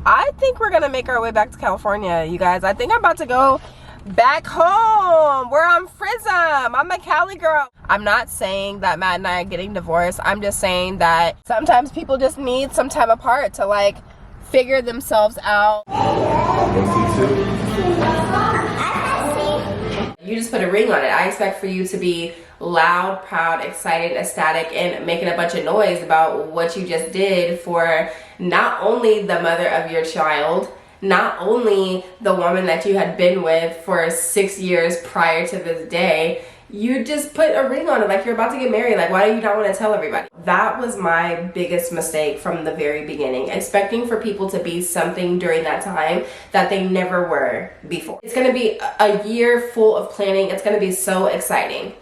I think we're gonna make our way back to California, you guys. I think I'm about to go back home where I'm from. I'm a Cali girl. I'm not saying that Matt and I are getting divorced. I'm just saying that sometimes people just need some time apart to like figure themselves out. You just put a ring on it. I expect for you to be loud, proud, excited, ecstatic, and making a bunch of noise about what you just did for not only the mother of your child, not only the woman that you had been with for 6 years prior to this day. You just put a ring on it like you're about to get married. Like, why do you not want to tell everybody? That was my biggest mistake from the very beginning, expecting for people to be something during that time that they never were before. It's gonna be a year full of planning. It's gonna be so exciting.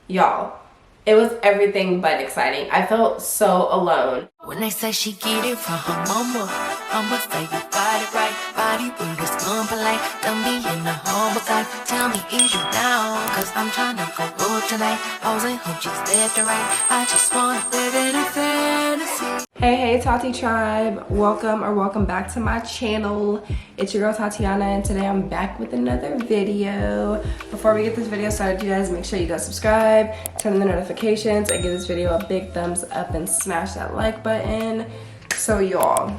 Y'all, it was everything but exciting. I felt so alone. When they say she get it from her mama, I'ma say you got it right. Body with a scum polite. Don't be in the humble type. Tell me, is you down? Cause I'm trying to go good tonight. I was in hope she's left to right. I just wanna live in a fantasy. Hey Tati tribe, welcome back to my channel. It's your girl Tatiana, and today I'm back with another video. Before we get this video started, you guys, make sure you go subscribe, turn on the notifications, and give this video a big thumbs up and smash that like button. So y'all,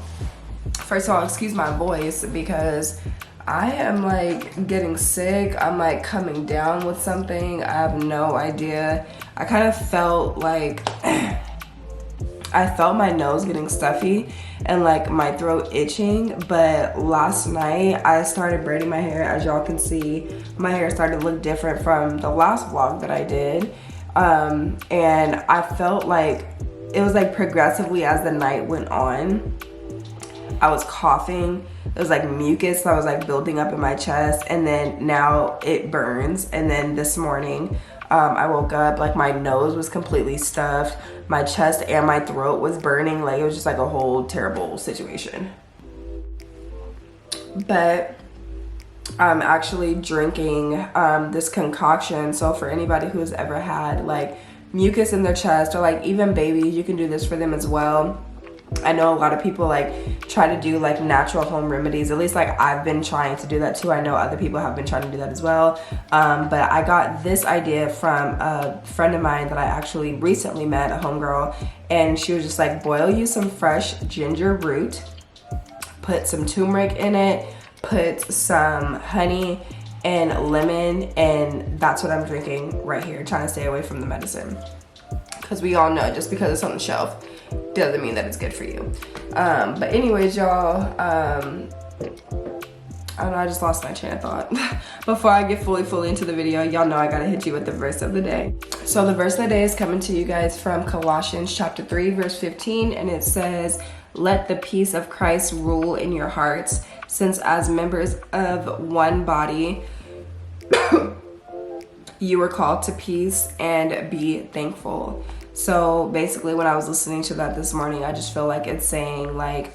first of all, excuse my voice because I am like getting sick. I'm like coming down with something. I have no idea. I kind of felt like I felt my nose getting stuffy and like my throat itching, but last night I started braiding my hair. As y'all can see, my hair started to look different from the last vlog that I did. And I felt like it was like progressively as the night went on, I was coughing. It was like mucus that was like building up in my chest, and then now it burns. And then this morning, I woke up, like my nose was completely stuffed, my chest and my throat was burning. Like it was just like a whole terrible situation. But I'm actually drinking this concoction. So for anybody who's ever had like mucus in their chest, or like even babies, you can do this for them as well. I know a lot of people like try to do like natural home remedies. At least like I've been trying to do that too. I know other people have been trying to do that as well. But I got this idea from a friend of mine that I actually recently met, a homegirl, and she was just like, boil you some fresh ginger root, put some turmeric in it, put some honey and lemon, and that's what I'm drinking right here, trying to stay away from the medicine. Because we all know just because it's on the shelf doesn't mean that it's good for you. But anyways, y'all, I don't know, I just lost my train of thought. Before I get fully into the video, y'all know I gotta hit you with the verse of the day. So the verse of the day is coming to you guys from Colossians chapter 3, verse 15, and it says, "Let the peace of Christ rule in your hearts, since as members of one body, you were called to peace, and be thankful." So basically when I was listening to that this morning, I just feel like it's saying like,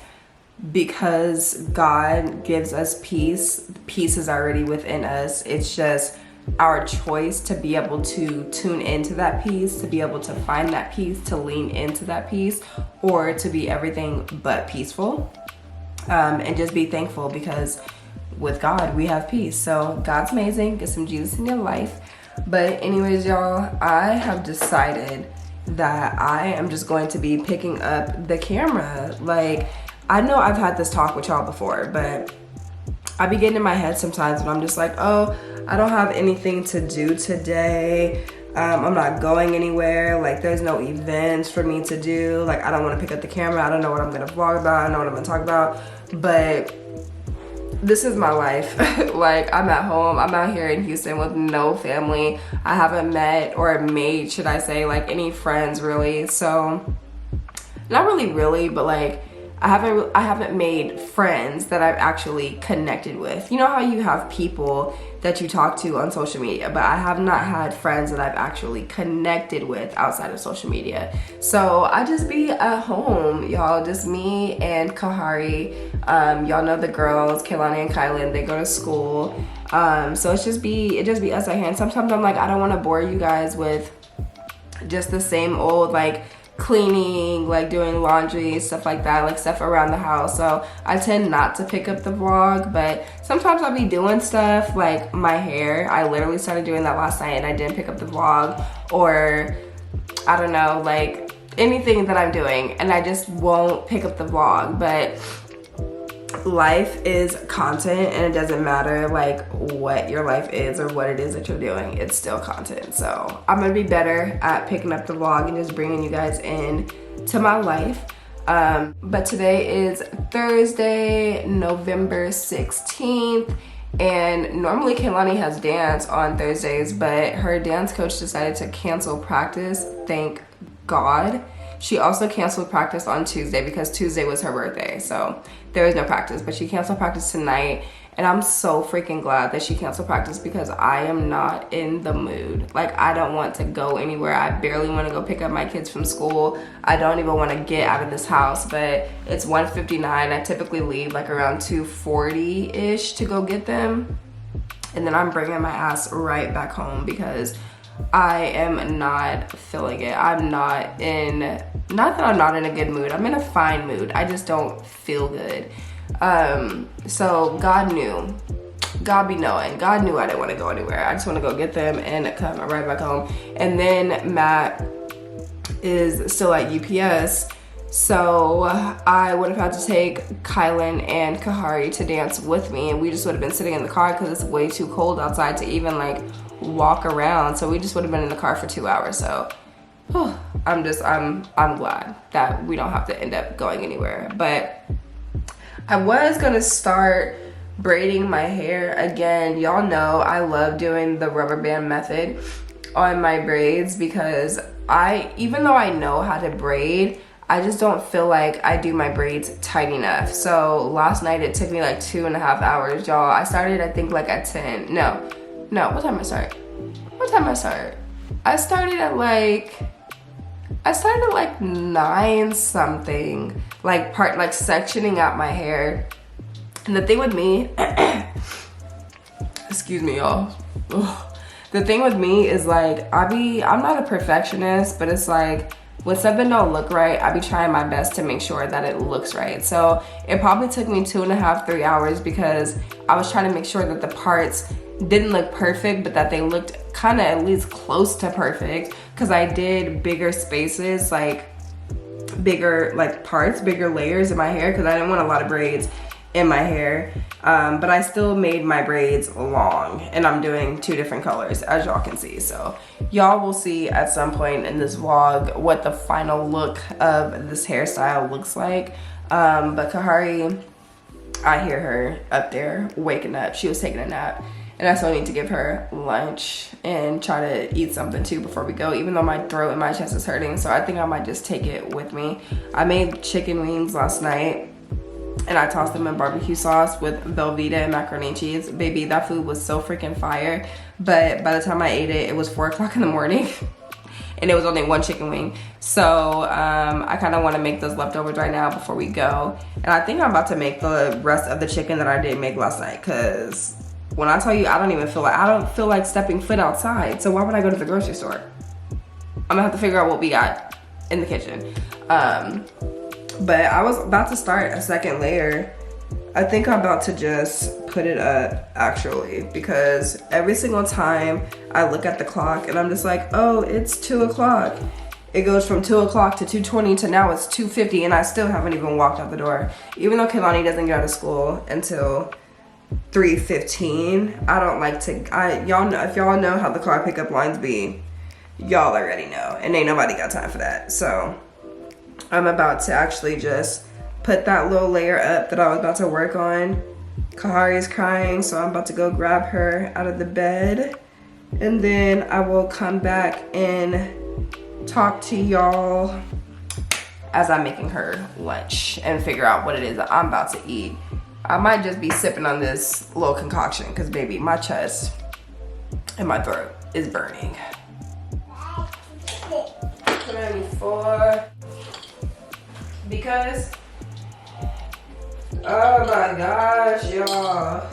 because God gives us peace, peace is already within us. It's just our choice to be able to tune into that peace, to be able to find that peace, to lean into that peace, or to be everything but peaceful. And just be thankful, because with God we have peace. So God's amazing. Get some Jesus in your life. But anyways, y'all, I have decided that I am just going to be picking up the camera. Like, I know I've had this talk with y'all before, but I be getting in my head sometimes when I'm just like, oh, I don't have anything to do today. I'm not going anywhere. Like, there's no events for me to do. Like, I don't want to pick up the camera. I don't know what I'm gonna vlog about. I don't know what I'm gonna talk about. But this is my life. Like, I'm at home. I'm out here in Houston with no family. I haven't met or made, should I say, like any friends really. So not really, but like I haven't made friends that I've actually connected with. You know how you have people that you talk to on social media, but I have not had friends that I've actually connected with outside of social media. So I just be at home, y'all, just me and Kahari. Y'all know the girls, Kaylani and Kylan, they go to school. So it just be us out here. And sometimes I'm like, I don't want to bore you guys with just the same old like cleaning, like doing laundry, stuff like that, like stuff around the house. So I tend not to pick up the vlog, but sometimes I'll be doing stuff like my hair. I literally started doing that last night and I didn't pick up the vlog, or I don't know, like anything that I'm doing and I just won't pick up the vlog. But life is content, and it doesn't matter like what your life is or what it is that you're doing, it's still content. So I'm gonna be better at picking up the vlog and just bringing you guys in to my life. But today is Thursday, November 16th, and normally 𝐒𝐂𝐑𝐈𝐁𝐄 has dance on Thursdays, but her dance coach decided to cancel practice, thank God. She also canceled practice on Tuesday because Tuesday was her birthday, so there was no practice, but she canceled practice tonight, and I'm so freaking glad that she canceled practice because I am not in the mood. Like, I don't want to go anywhere. I barely want to go pick up my kids from school. I don't even want to get out of this house, but it's 1:59. I typically leave like around 2:40-ish to go get them, and then I'm bringing my ass right back home because I am not feeling it. I'm not in, not that I'm not in a good mood. I'm in a fine mood. I just don't feel good. So God knew. God be knowing. God knew I didn't want to go anywhere. I just want to go get them and come right back home. And then Matt is still at UPS. So I would have had to take Kylan and Kahari to dance with me, and we just would have been sitting in the car because it's way too cold outside to even like walk around. So we just would have been in the car for 2 hours. So I'm glad that we don't have to end up going anywhere. But I was gonna start braiding my hair again. Y'all know I love doing the rubber band method on my braids because even though I know how to braid, I just don't feel like I do my braids tight enough. So last night it took me like 2.5 hours, y'all. I started, I think, like at 10. No, what time I start? I started at like 9 something, like sectioning out my hair. And the thing with me, excuse me, y'all. The thing with me is like, I'm not a perfectionist, but it's like, when something don't look right, I be trying my best to make sure that it looks right. So it probably took me 2.5, 3 hours because I was trying to make sure that the parts didn't look perfect, but that they looked kind of at least close to perfect, because I did bigger spaces, like bigger like parts, bigger layers in my hair, because I didn't want a lot of braids in my hair. But I still made my braids long, and I'm doing 2 different colors, as y'all can see. So y'all will see at some point in this vlog what the final look of this hairstyle looks like. But Kahari, I hear her up there waking up. She was taking a nap, and I still need to give her lunch and try to eat something too before we go, even though my throat and my chest is hurting. So I think I might just take it with me. I made chicken wings last night, and I tossed them in barbecue sauce with Velveeta and macaroni and cheese. Baby, that food was so freaking fire. But by the time I ate it, it was 4 o'clock in the morning. And it was only 1 chicken wing. So I kind of want to make those leftovers right now before we go. And I think I'm about to make the rest of the chicken that I didn't make last night. Because when I tell you, I don't feel like stepping foot outside. So why would I go to the grocery store? I'm going to have to figure out what we got in the kitchen. But I was about to start a second layer. I think I'm about to just put it up, actually, because every single time I look at the clock and I'm just like, oh, it's 2 o'clock. It goes from 2 o'clock to 2:20 to now it's 2:50, and I still haven't even walked out the door. Even though 𝐒𝐂𝐑𝐈𝐁𝐄 doesn't get out of school until 3:15, I don't like to, y'all know, if y'all know how the car pickup lines be, y'all already know, and ain't nobody got time for that. So I'm about to actually just put that little layer up that I was about to work on. Kahari is crying, so I'm about to go grab her out of the bed, and then I will come back and talk to y'all as I'm making her lunch and figure out what it is that I'm about to eat. I might just be sipping on this little concoction because, baby, my chest and my throat is burning. 24. Because, oh my gosh, y'all.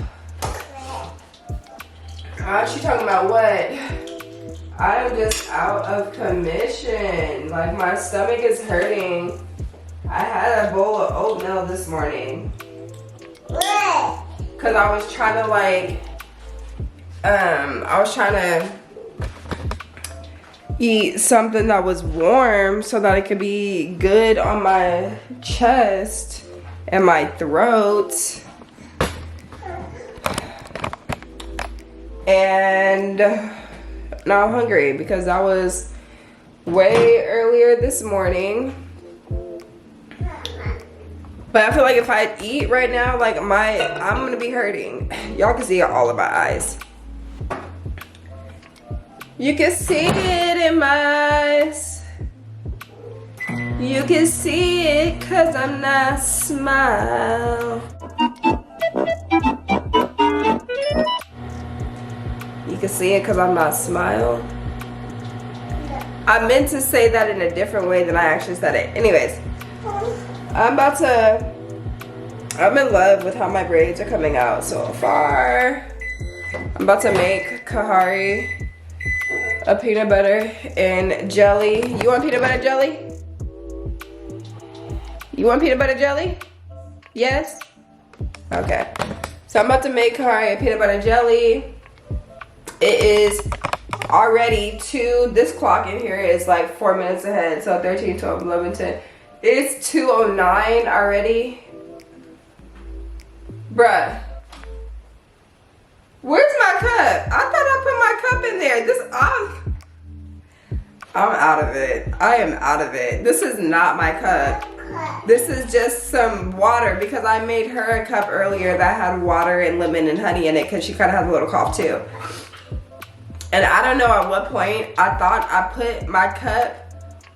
She talking about what? I am just out of commission. Like, my stomach is hurting. I had a bowl of oatmeal this morning. Cause I was trying to like, eat something that was warm so that it could be good on my chest and my throat. And now I'm hungry because that was way earlier this morning. But I feel like if I eat right now, like I'm gonna be hurting. Y'all can see it all in my eyes. You can see it in my eyes. You can see it cause I'm not smile. You can see it cause I'm not smile. I meant to say that in a different way than I actually said it. Anyways, I'm in love with how my braids are coming out so far. I'm about to make Kahari a peanut butter and jelly. You want peanut butter jelly? You want peanut butter jelly? Yes? Okay. So I'm about to make Kahari a peanut butter jelly. It is already this clock in here is like 4 minutes ahead. So 13, 12, 11, 10. It's 2:09 already. Bruh. Where's my cup? I thought I put my cup in there. I'm out of it. I am out of it. This is not my cup. This is just some water because I made her a cup earlier that had water and lemon and honey in it because she kind of has a little cough too. And I don't know at what point I thought I put my cup.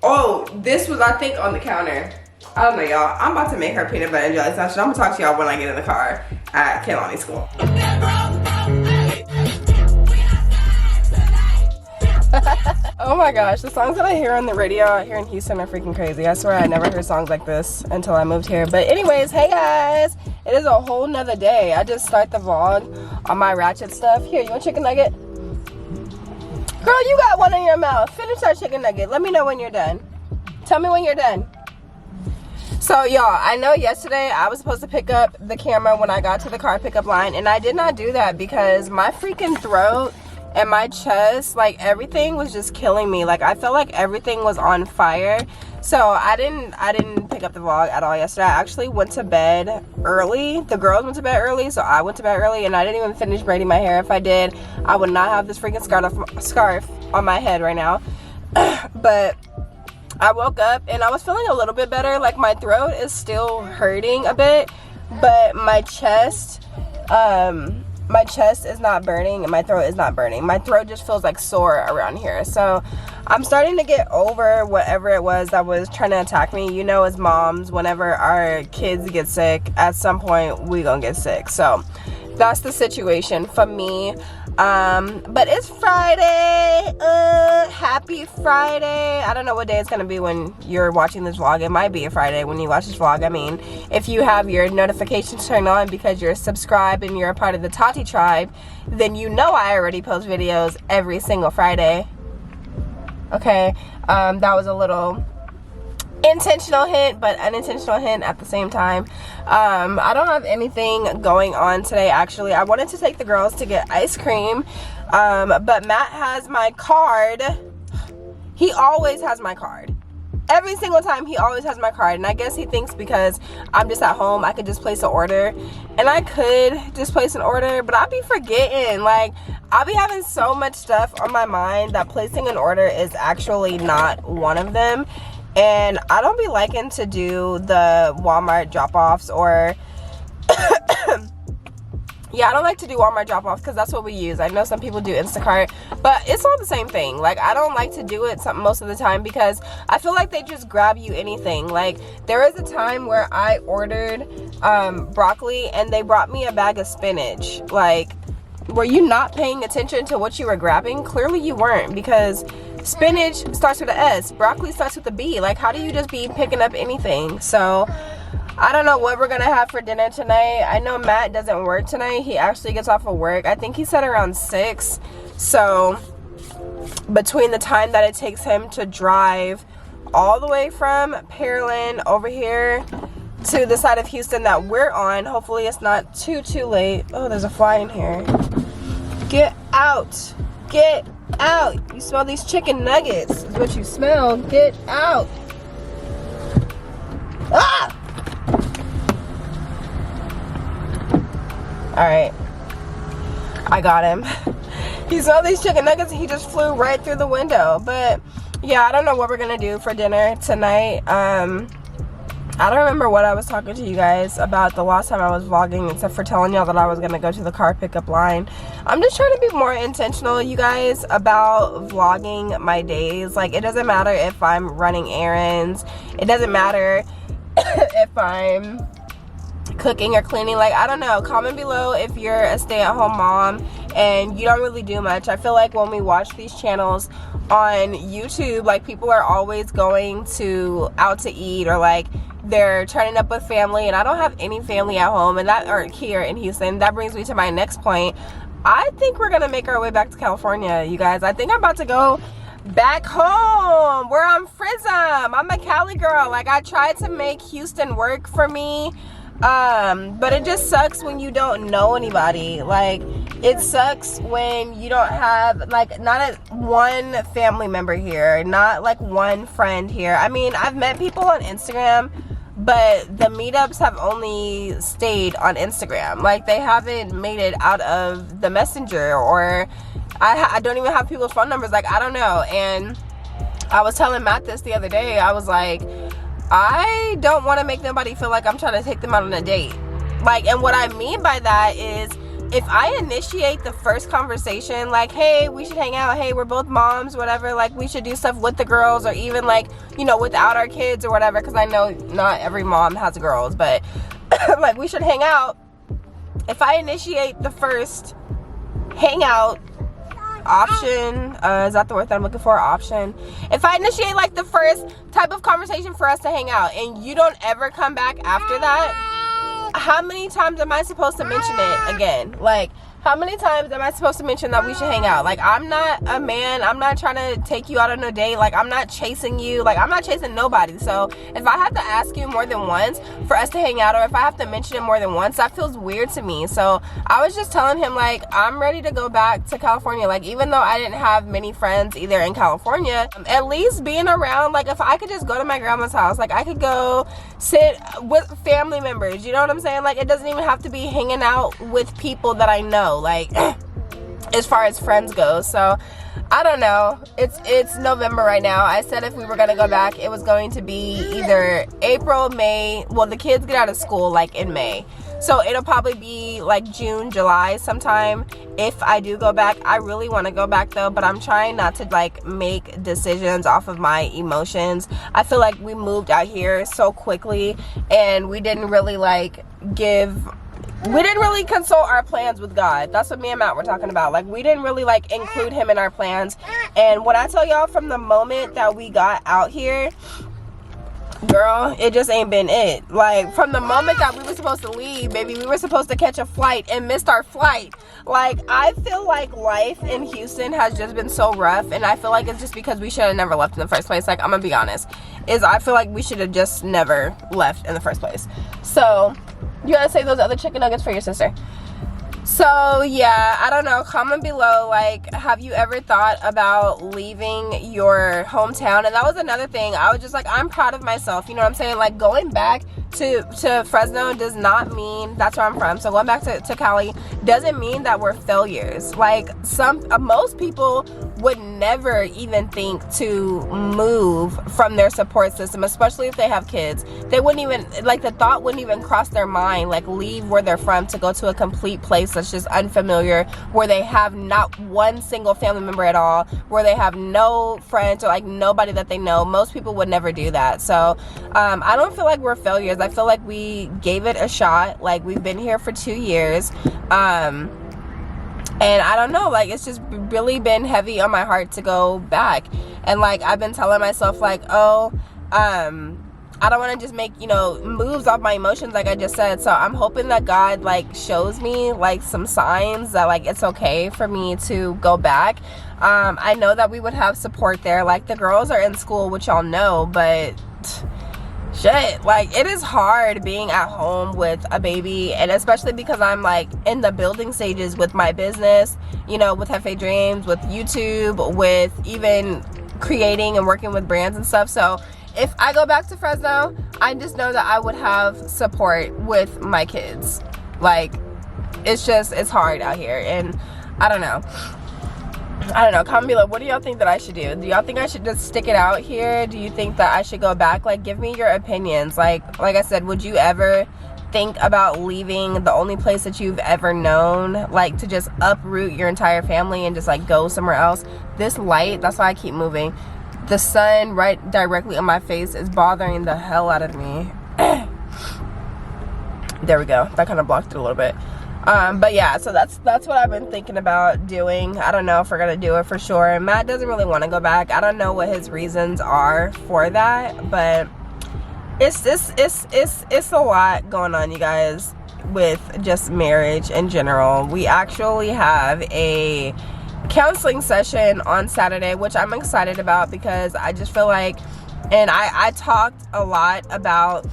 Oh, this was, I think, on the counter. I don't know, y'all. I'm about to make her peanut butter and jelly sandwich. I'm gonna talk to y'all when I get in the car at 𝐒𝐂𝐑𝐈𝐁𝐄 school. Oh my gosh, the songs that I hear on the radio out here in Houston are freaking crazy. I swear I never heard songs like this until I moved here. But anyways, hey guys, it is a whole nother day. I just start the vlog on my ratchet stuff. Here, you want chicken nugget? Girl, you got one in your mouth. Finish that chicken nugget. Let me know when you're done. Tell me when you're done. So y'all, I know yesterday I was supposed to pick up the camera when I got to the car pickup line, and I did not do that because my freaking throat and my chest, like everything was just killing me. Like I felt like everything was on fire. So I didn't pick up the vlog at all yesterday. I actually went to bed early. The girls went to bed early, so I went to bed early, and I didn't even finish braiding my hair. If I did, I would not have this freaking scarf on my head right now. But I woke up and I was feeling a little bit better. Like my throat is still hurting a bit, but my chest is not burning and my throat is not burning. My throat just feels like sore around here. So I'm starting to get over whatever it was that was trying to attack me. You know, as moms, whenever our kids get sick, at some point we gonna get sick. So that's the situation for me. But it's Friday. Happy Friday. I don't know what day it's gonna be when you're watching this vlog. It might be a Friday when you watch this vlog. I mean, if you have your notifications turned on because you're subscribed and you're a part of the Tati tribe, then you know I already post videos every single Friday. Okay, that was a little intentional hint, but unintentional hint at the same time. I don't have anything going on today. Actually, I wanted to take the girls to get ice cream, but Matt has my card. He always has my card. Every single time he always has my card, and I guess he thinks because I'm just at home I could just place an order, and I could just place an order, but I'll be forgetting. Like, I'll be having so much stuff on my mind that placing an order is actually not one of them. And I don't be liking to do the Walmart drop-offs or yeah, I don't like to do Walmart drop-offs because that's what we use. I know some people do Instacart, but it's all the same thing. Like, I don't like to do it most of the time because I feel like they just grab you anything. Like, there is a time where I ordered broccoli and they brought me a bag of spinach. Like, were you not paying attention to what you were grabbing? Clearly you weren't, because spinach starts with an S, broccoli starts with a B. Like, how do you just be picking up anything? So I don't know what we're gonna have for dinner tonight. I know Matt doesn't work tonight. He actually gets off of work, I think he said around 6. So between the time that it takes him to drive all the way from Pearland over here to the side of Houston that we're on. Hopefully it's not too late. Oh, there's a fly in here. Get out. Get out. You smell these chicken nuggets is what you smell. Get out. Ah! Alright. I got him. He saw these chicken nuggets and he just flew right through the window. But yeah, I don't know what we're gonna do for dinner tonight. I don't remember what I was talking to you guys about the last time I was vlogging, except for telling y'all that I was gonna go to the car pickup line. I'm just trying to be more intentional, you guys, about vlogging my days. Like, it doesn't matter if I'm running errands, it doesn't matter if I'm cooking or cleaning. Like, I don't know, comment below if you're a stay-at-home mom and you don't really do much. I feel like when we watch these channels on YouTube, like, people are always going out to eat, or like they're turning up with family, and I don't have any family at home, and that, or here in Houston. That brings me to my next point. I think we're gonna make our way back to California, you guys. I think I'm about to go back home where I'm from. I'm a Cali girl. Like, I tried to make Houston work for me, but it just sucks when you don't know anybody. Like, it sucks when you don't have, like, not one family member here, not like one friend here. I mean, I've met people on Instagram, but the meetups have only stayed on Instagram. Like, they haven't made it out of the messenger, or I don't even have people's phone numbers. Like, I don't know. And I was telling Matt this the other day. I was like, I don't want to make nobody feel like I'm trying to take them out on a date. Like, and what I mean by that is, if I initiate the first conversation, like, hey, we should hang out, hey, we're both moms, whatever, like, we should do stuff with the girls, or even, like, you know, without our kids or whatever, because I know not every mom has girls, but like, we should hang out. If I initiate the first hangout option, is that the word that I'm looking for? Option. If I initiate, like, the first type of conversation for us to hang out, and you don't ever come back after that, how many times am I supposed to mention it again? Like, how many times am I supposed to mention that we should hang out? Like, I'm not a man. I'm not trying to take you out on a date. Like, I'm not chasing you. Like, I'm not chasing nobody. So if I have to ask you more than once for us to hang out, or if I have to mention it more than once, that feels weird to me. So I was just telling him, like, I'm ready to go back to California. Like, even though I didn't have many friends either in California, at least being around, like, if I could just go to my grandma's house, like, I could go sit with family members, you know what I'm saying? Like, it doesn't even have to be hanging out with people that I know, like, as far as friends go. So I don't know. It's November right now. I said if we were gonna go back, it was going to be either April, May. Well, the kids get out of school like in May, so it'll probably be like June, July sometime if I do go back. I really want to go back though, but I'm trying not to, like, make decisions off of my emotions. I feel like we moved out here so quickly, and we didn't really, like, we didn't really consult our plans with God. That's what me and Matt were talking about. Like, we didn't really, like, include him in our plans. And when I tell y'all, from the moment that we got out here, girl, it just ain't been it. Like, from the moment that we were supposed to leave, baby, we were supposed to catch a flight and missed our flight. Like, I feel like life in Houston has just been so rough, and I feel like it's just because we should have never left in the first place. Like, I'm gonna be honest, I feel like we should have just never left in the first place. So you gotta save those other chicken nuggets for your sister. So yeah, I don't know, comment below, like, have you ever thought about leaving your hometown? And that was another thing. I was just like, I'm proud of myself, you know what I'm saying? Like, going back to Fresno does not mean, that's where I'm from, so going back to Cali doesn't mean that we're failures. Like, most people would never even think to move from their support system, especially if they have kids. They wouldn't even, like, the thought wouldn't even cross their mind, like, leave where they're from to go to a complete place that's just unfamiliar, where they have not one single family member at all, where they have no friends or, like, nobody that they know. Most people would never do that. So I don't feel like we're failures. I feel like we gave it a shot. Like, we've been here for 2 years, and I don't know, like, it's just really been heavy on my heart to go back. And, like, I've been telling myself, like, oh, I don't want to just make, you know, moves off my emotions like I just said. So I'm hoping that God like shows me like some signs that like it's okay for me to go back. I know that we would have support there. Like the girls are in school, which y'all know, but shit, like it is hard being at home with a baby, and especially because I'm like in the building stages with my business, you know, with Hefe Dreams, with YouTube, with even creating and working with brands and stuff. So if I go back to Fresno, I just know that I would have support with my kids. Like it's hard out here, and I don't know. Comment below, what do y'all think that I should do? Do y'all think I should just stick it out here? Do you think that I should go back? Like, give me your opinions. Like I said, would you ever think about leaving the only place that you've ever known, like to just uproot your entire family and just like go somewhere else? This light, that's why I keep moving. The sun right directly on my face is bothering the hell out of me. There we go. That kind of blocked it a little bit. But yeah, so that's what I've been thinking about doing. I don't know if we're gonna do it for sure. And Matt doesn't really want to go back. I don't know what his reasons are for that, but it's a lot going on, you guys, with just marriage in general. We actually have a counseling session on Saturday, which I'm excited about because I just feel like, and I talked a lot about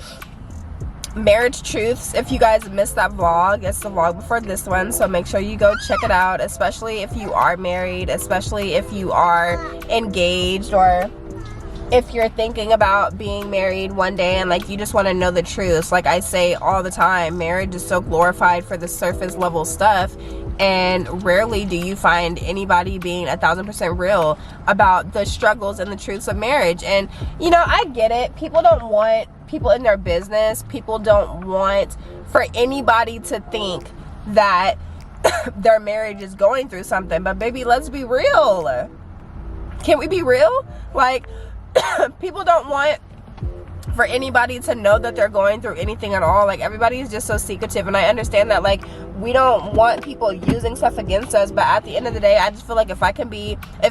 marriage truths. If you guys missed that vlog, it's the vlog before this one, so make sure you go check it out, especially if you are married, especially if you are engaged, or if you're thinking about being married one day and like you just want to know the truth. Like I say all the time, marriage is so glorified for the surface level stuff, and rarely do you find anybody being 1000% real about the struggles and the truths of marriage. And you know, I get it, people don't want people in their business, people don't want for anybody to think that their marriage is going through something, but baby, let's be real. Can we be real? Like people don't want for anybody to know that they're going through anything at all. Like everybody is just so secretive, and I understand that like we don't want people using stuff against us, but at the end of the day, I just feel like if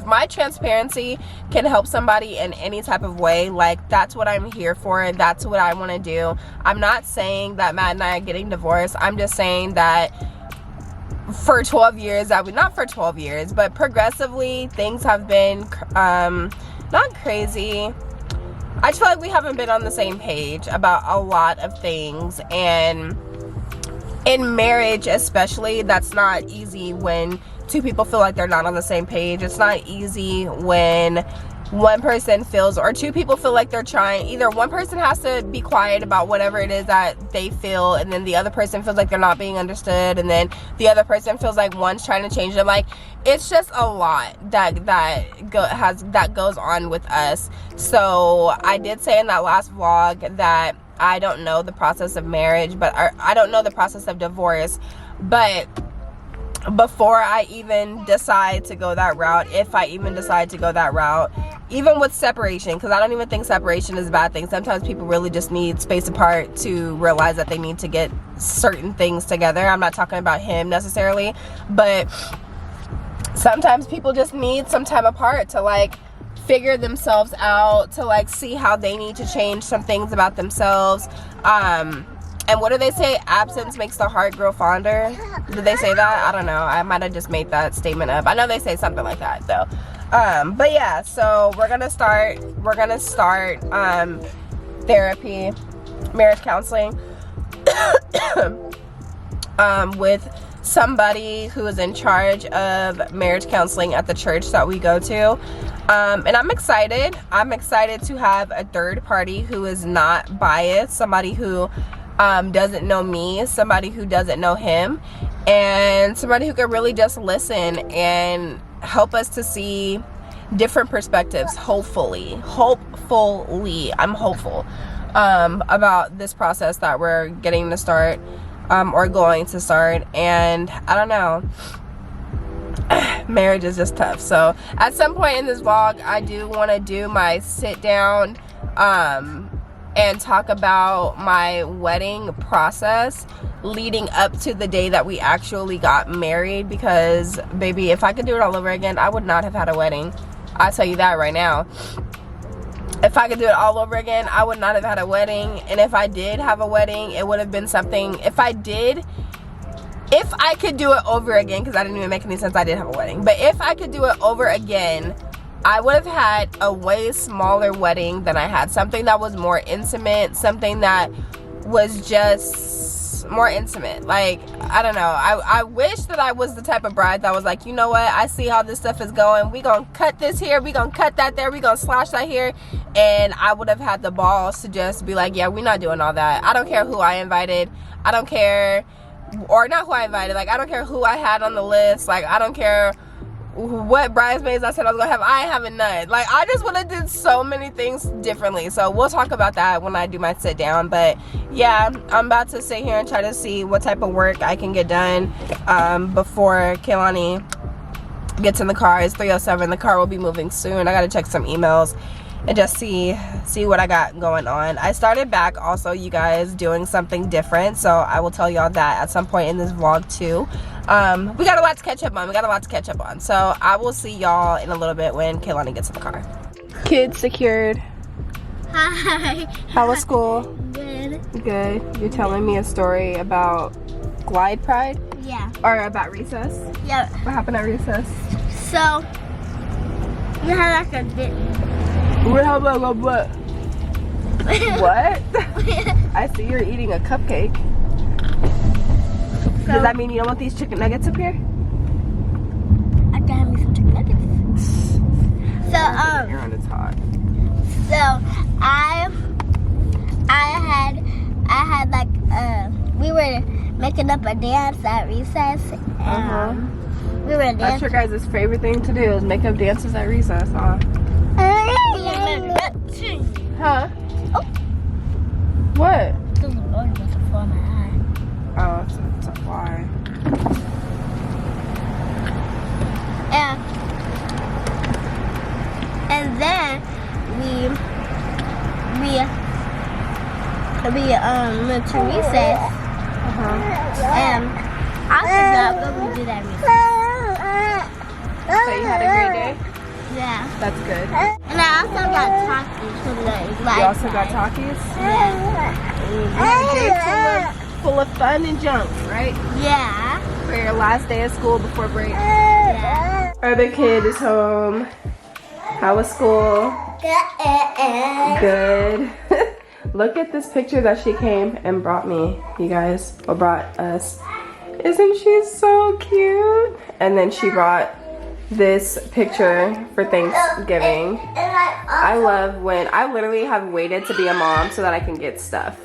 my transparency can help somebody in any type of way, like that's what I'm here for, and that's what I want to do. I'm not saying that Matt and I are getting divorced. I'm just saying that for 12 years, not for 12 years, but progressively things have been not crazy. I just feel like we haven't been on the same page about a lot of things, and in marriage especially, that's not easy when two people feel like they're not on the same page. It's not easy when one person feels, or two people feel like they're trying, either one person has to be quiet about whatever it is that they feel, and then the other person feels like they're not being understood, and then the other person feels like one's trying to change them. Like it's just a lot that goes on with us. So I did say in that last vlog that I don't know the process of marriage, but I don't know the process of divorce, but before I even decide to go that route, if I even decide to go that route, even with separation, because I don't even think separation is a bad thing. Sometimes people really just need space apart to realize that they need to get certain things together. I'm not talking about him necessarily, but sometimes people just need some time apart to like figure themselves out, to like see how they need to change some things about themselves. And what do they say? Absence makes the heart grow fonder. Did they say that? I don't know. I might have just made that statement up. I know they say something like that though. But yeah, so we're gonna start therapy, marriage counseling with somebody who is in charge of marriage counseling at the church that we go to. And I'm excited to have a third party who is not biased, somebody who doesn't know me, somebody who doesn't know him, and somebody who can really just listen and help us to see different perspectives. Hopefully I'm hopeful about this process that we're getting to start, or going to start. And I don't know, marriage is just tough. So at some point in this vlog, I do want to do my sit down and talk about my wedding process leading up to the day that we actually got married, because baby, if I could do it all over again, I would not have had a wedding. I'll tell you that right now. if I could do it all over again, I would not have had a wedding. And if I did have a wedding, it would have been something, if I could do it over again, because I didn't even make any sense, I did have a wedding. But if I could do it over again, I would have had a way smaller wedding than I had. Something that was more intimate, something that was just more intimate. Like, I don't know. I wish that I was the type of bride that was like, you know what, I see how this stuff is going. We gonna cut this here, we gonna cut that there, we gonna slash that here. And I would have had the balls to just be like, yeah, we're not doing all that. I don't care who I invited. I don't care, or not who I invited. Like, I don't care who I had on the list. Like, I don't care what bridesmaids I said I was gonna have. I ain't having none. Like, I just would have did so many things differently. So we'll talk about that when I do my sit down. But yeah, I'm about to sit here and try to see what type of work I can get done before Kehlani gets in the car. It's 3:07. The car will be moving soon. I gotta check some emails and just see what I got going on. I started back also, you guys, doing something different, so I will tell y'all that at some point in this vlog too. We got a lot to catch up on. So I will see y'all in a little bit when Kehlani gets in the car. Kids secured. Hi. How was school? Good. Good. You're telling me a story about Glide Pride? Yeah. Or about recess? Yeah. What happened at recess? So, we had like a bit. What? What? I see you're eating a cupcake. So, Does that mean you don't want these chicken nuggets up here? I can have me some chicken nuggets. So, You're on, it's hot. So I had like we were making up a dance at recess. We were dancing. That's your guys' favorite thing to do, is make up dances at recess, huh? Huh? Oh. What? There's a bird about to fall in my eye. Oh, it's a fly. And then we went to recess. And I forgot what we did at recess. So you had a great day? Yeah. That's good. And I also got Takis from the You also got Takis? Yeah. You had a day full of fun and junk, right? Yeah. For your last day of school before break. Yeah. Other kid is home. How was school? Good. Look at this picture that she came and brought me, you guys, or brought us. Isn't she so cute? And then she brought this picture for Thanksgiving. I love when I literally have waited to be a mom so that I can get stuff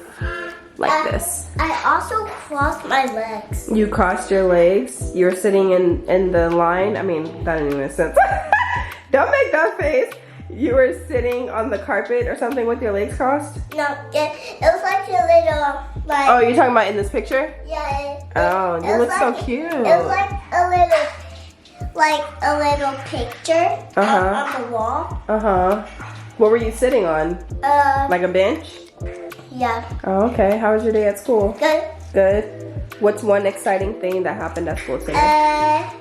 like this. I also crossed my legs. You crossed your legs? You were sitting in the line? I mean, that didn't even make sense. Don't make that face. You were sitting on the carpet or something with your legs crossed? No, it was like a little, like... Oh, you're talking about in this picture? Yeah. Oh, you look so cute. It was like a little picture on the wall. What were you sitting on? Like a bench? Yeah. Oh, okay. How was your day at school? Good. Good. What's one exciting thing that happened at school today?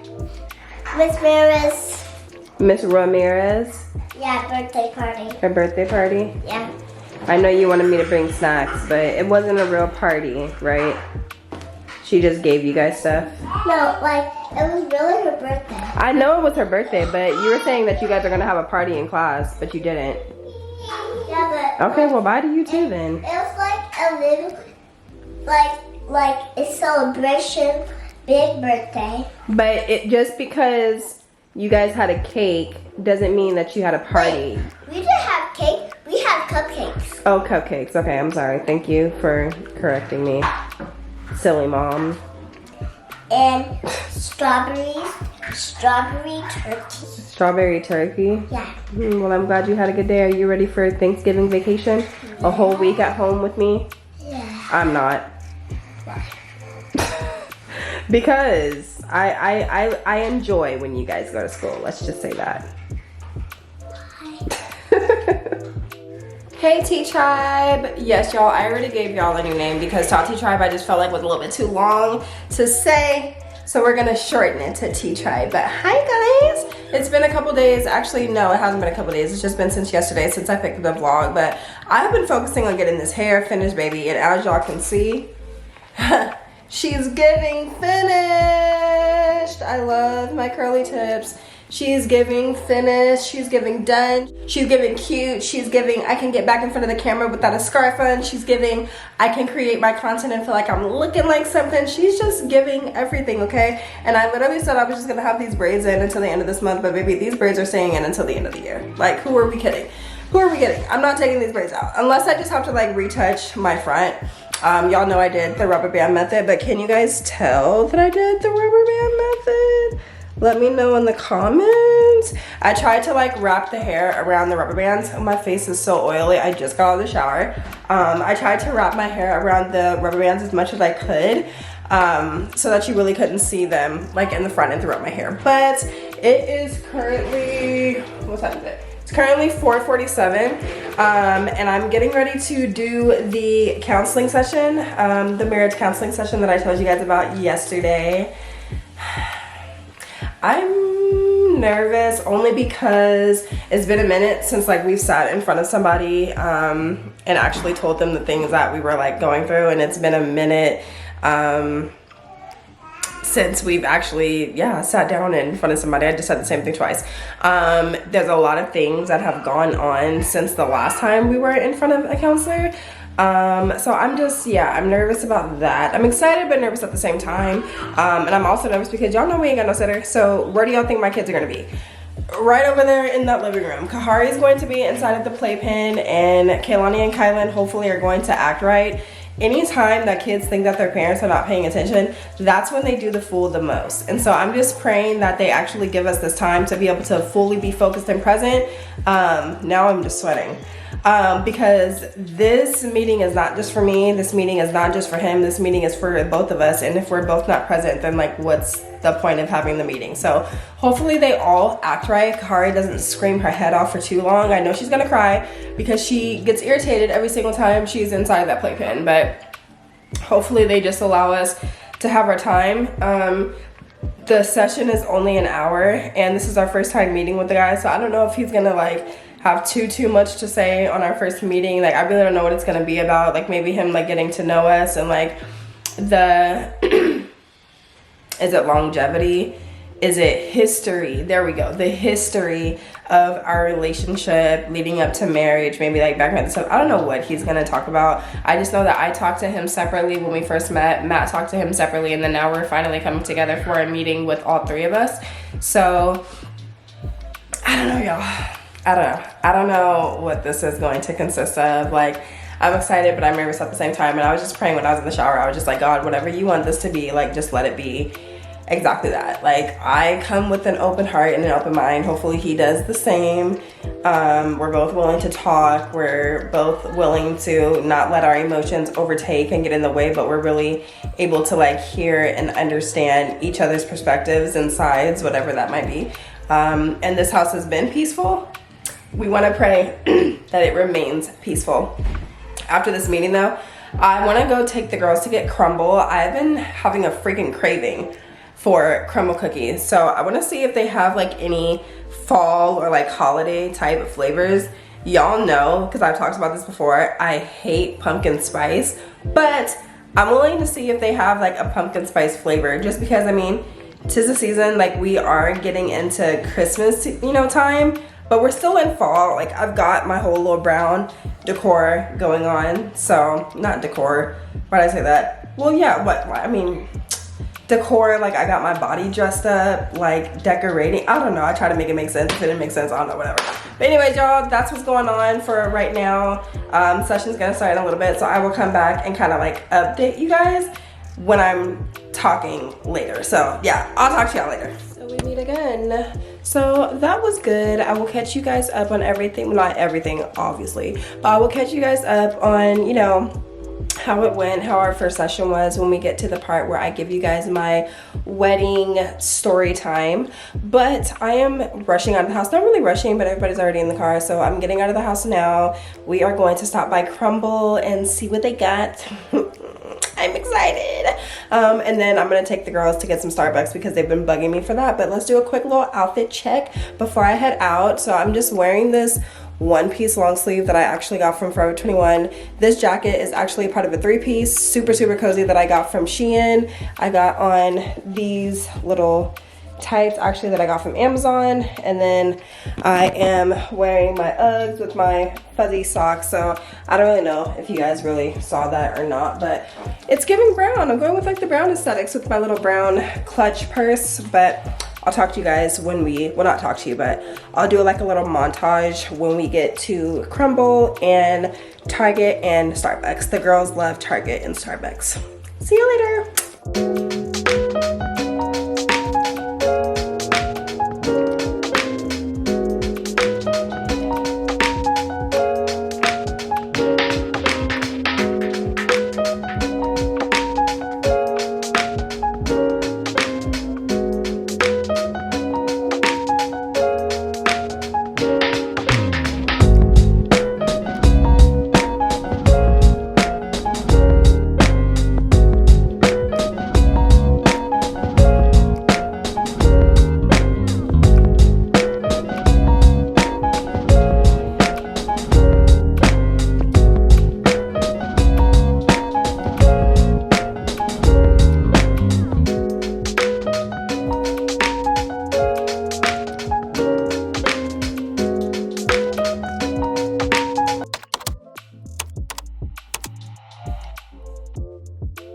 Miss Ramirez? Yeah, birthday party. Her birthday party? Yeah. I know you wanted me to bring snacks, but it wasn't a real party, right? She just gave you guys stuff? No, like, it was really her birthday. I know it was her birthday, but you were saying that you guys are going to have a party in class, but you didn't. Yeah, but... Okay, well, bye to you too then. It was like a little, like a celebration, big birthday. But it just because you guys had a cake doesn't mean that you had a party. Wait, we didn't have cake, we had cupcakes. Oh, cupcakes. Okay, I'm sorry. Thank you for correcting me. Silly mom. And strawberry turkey. Strawberry turkey? Yeah. Well, I'm glad you had a good day. Are you ready for Thanksgiving vacation? Yeah. A whole week at home with me? Yeah. I'm not. Because I enjoy when you guys go to school. Let's just say that. Hey T Tribe. Yes, y'all, I already gave y'all a new name because Tati Tribe I just felt like was a little bit too long to say. So we're gonna shorten it to T Tribe. But hi guys, It's been a couple days. Actually, no, it hasn't been a couple days. It's just been since yesterday since I picked the vlog. But I've been focusing on getting this hair finished, baby. And as y'all can see, she's getting finished. I love my curly tips. She's giving finished, she's giving done, she's giving cute, she's giving I can get back in front of the camera without a scarf on, she's giving I can create my content and feel like I'm looking like something. She's just giving everything, okay? And I literally said I was just gonna have these braids in until the end of this month, but baby, these braids are staying in until the end of the year. Like, who are we kidding? Who are we kidding? I'm not taking these braids out unless I just have to like retouch my front. Y'all know I did the rubber band method, but can you guys tell that I did the rubber band method? Let me know in the comments. I tried to like wrap the hair around the rubber bands. Oh, my face is so oily. I just got out of the shower. I tried to wrap my hair around the rubber bands as much as I could so that you really couldn't see them like in the front and throughout my hair. But it is currently, what time is it? It's currently 4:47 and I'm getting ready to do the counseling session, the marriage counseling session that I told you guys about yesterday. I'm nervous only because it's been a minute since like we've sat in front of somebody and actually told them the things that we were like going through, and it's been a minute since we've actually sat down in front of somebody. I just said the same thing twice. There's a lot of things that have gone on since the last time we were in front of a counselor. So I'm just, I'm nervous about that. I'm excited but nervous at the same time. And I'm also nervous because y'all know we ain't got no sitter. So where do y'all think my kids are gonna be? Right over there in that living room. Kahari is going to be inside of the playpen, and Kaylani and Kylan hopefully are going to act right. Anytime that kids think that their parents are not paying attention, that's when they do the fool the most. And so I'm just praying that they actually give us this time to be able to fully be focused and present. Now I'm just sweating. Because this meeting is not just for me, this meeting is not just for him, this meeting is for both of us. And if we're both not present, then like what's the point of having the meeting? So hopefully they all act right. Kahari doesn't scream her head off for too long. I know she's gonna cry because she gets irritated every single time she's inside that playpen, but hopefully they just allow us to have our time. The session is only an hour and this is our first time meeting with the guy, so I don't know if he's gonna like have too much to say on our first meeting. Like I really don't know what it's gonna be about. Like maybe him like getting to know us and like the is it longevity? Is it history? There we go. The history of our relationship leading up to marriage, maybe like back and stuff. I don't know what he's gonna talk about. I just know that I talked to him separately when we first met. Matt talked to him separately, and then now we're finally coming together for a meeting with all three of us. So I don't know, y'all. I don't know what this is going to consist of. Like, I'm excited, but I'm nervous at the same time. And I was just praying when I was in the shower. I was just like, God, whatever you want this to be, like, just let it be exactly that. Like, I come with an open heart and an open mind. Hopefully he does the same. We're both willing to talk. We're both willing to not let our emotions overtake and get in the way, but we're really able to like hear and understand each other's perspectives and sides, whatever that might be. And this house has been peaceful. We want to pray that it remains peaceful. After this meeting though, I want to go take the girls to get Crumbl. I've been having a freaking craving for Crumbl cookies. So I want to see if they have like any fall or like holiday type of flavors. Y'all know, because I've talked about this before, I hate pumpkin spice, but I'm willing to see if they have like a pumpkin spice flavor, just because I mean, 'tis the season, like we are getting into Christmas, time. But we're still in fall. Like I've got my whole little brown decor going on. So not decor, why did I say that? Well, yeah, I mean, decor, like I got my body dressed up, like decorating. I don't know, I try to make it make sense. If it didn't make sense, I don't know, whatever. But anyways, y'all, that's what's going on for right now. Session's gonna start in a little bit, so I will come back and kind of like update you guys when I'm talking later. So yeah, I'll talk to y'all later. So we meet again. So that was good. I will catch you guys up on everything. Well, not everything, obviously, but I will catch you guys up on, how it went, how our first session was when we get to the part where I give you guys my wedding story time. But I am rushing out of the house. Not really rushing, but everybody's already in the car. So I'm getting out of the house now. We are going to stop by Crumbl and see what they got. I'm excited. And then I'm gonna take the girls to get some Starbucks because they've been bugging me for that. But let's do a quick little outfit check before I head out. So I'm just wearing this one-piece long sleeve that I actually got from Forever 21. This jacket is actually part of a three-piece, super cozy that I got from Shein. I got on these little tights actually that I got from Amazon, and then I am wearing my Uggs with my fuzzy socks. So I don't really know if you guys really saw that or not, but it's giving brown. I'm going with like the brown aesthetics with my little brown clutch purse. But I'll talk to you guys when well, not talk to you, but I'll do like a little montage when we get to Crumbl and Target and Starbucks. The girls love Target and Starbucks. See you later.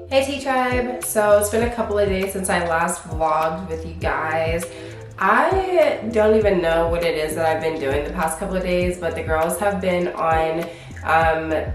Hey Tea Tribe, so it's been a couple of days since I last vlogged with you guys. I don't even know what it is that I've been doing the past couple of days, but the girls have been on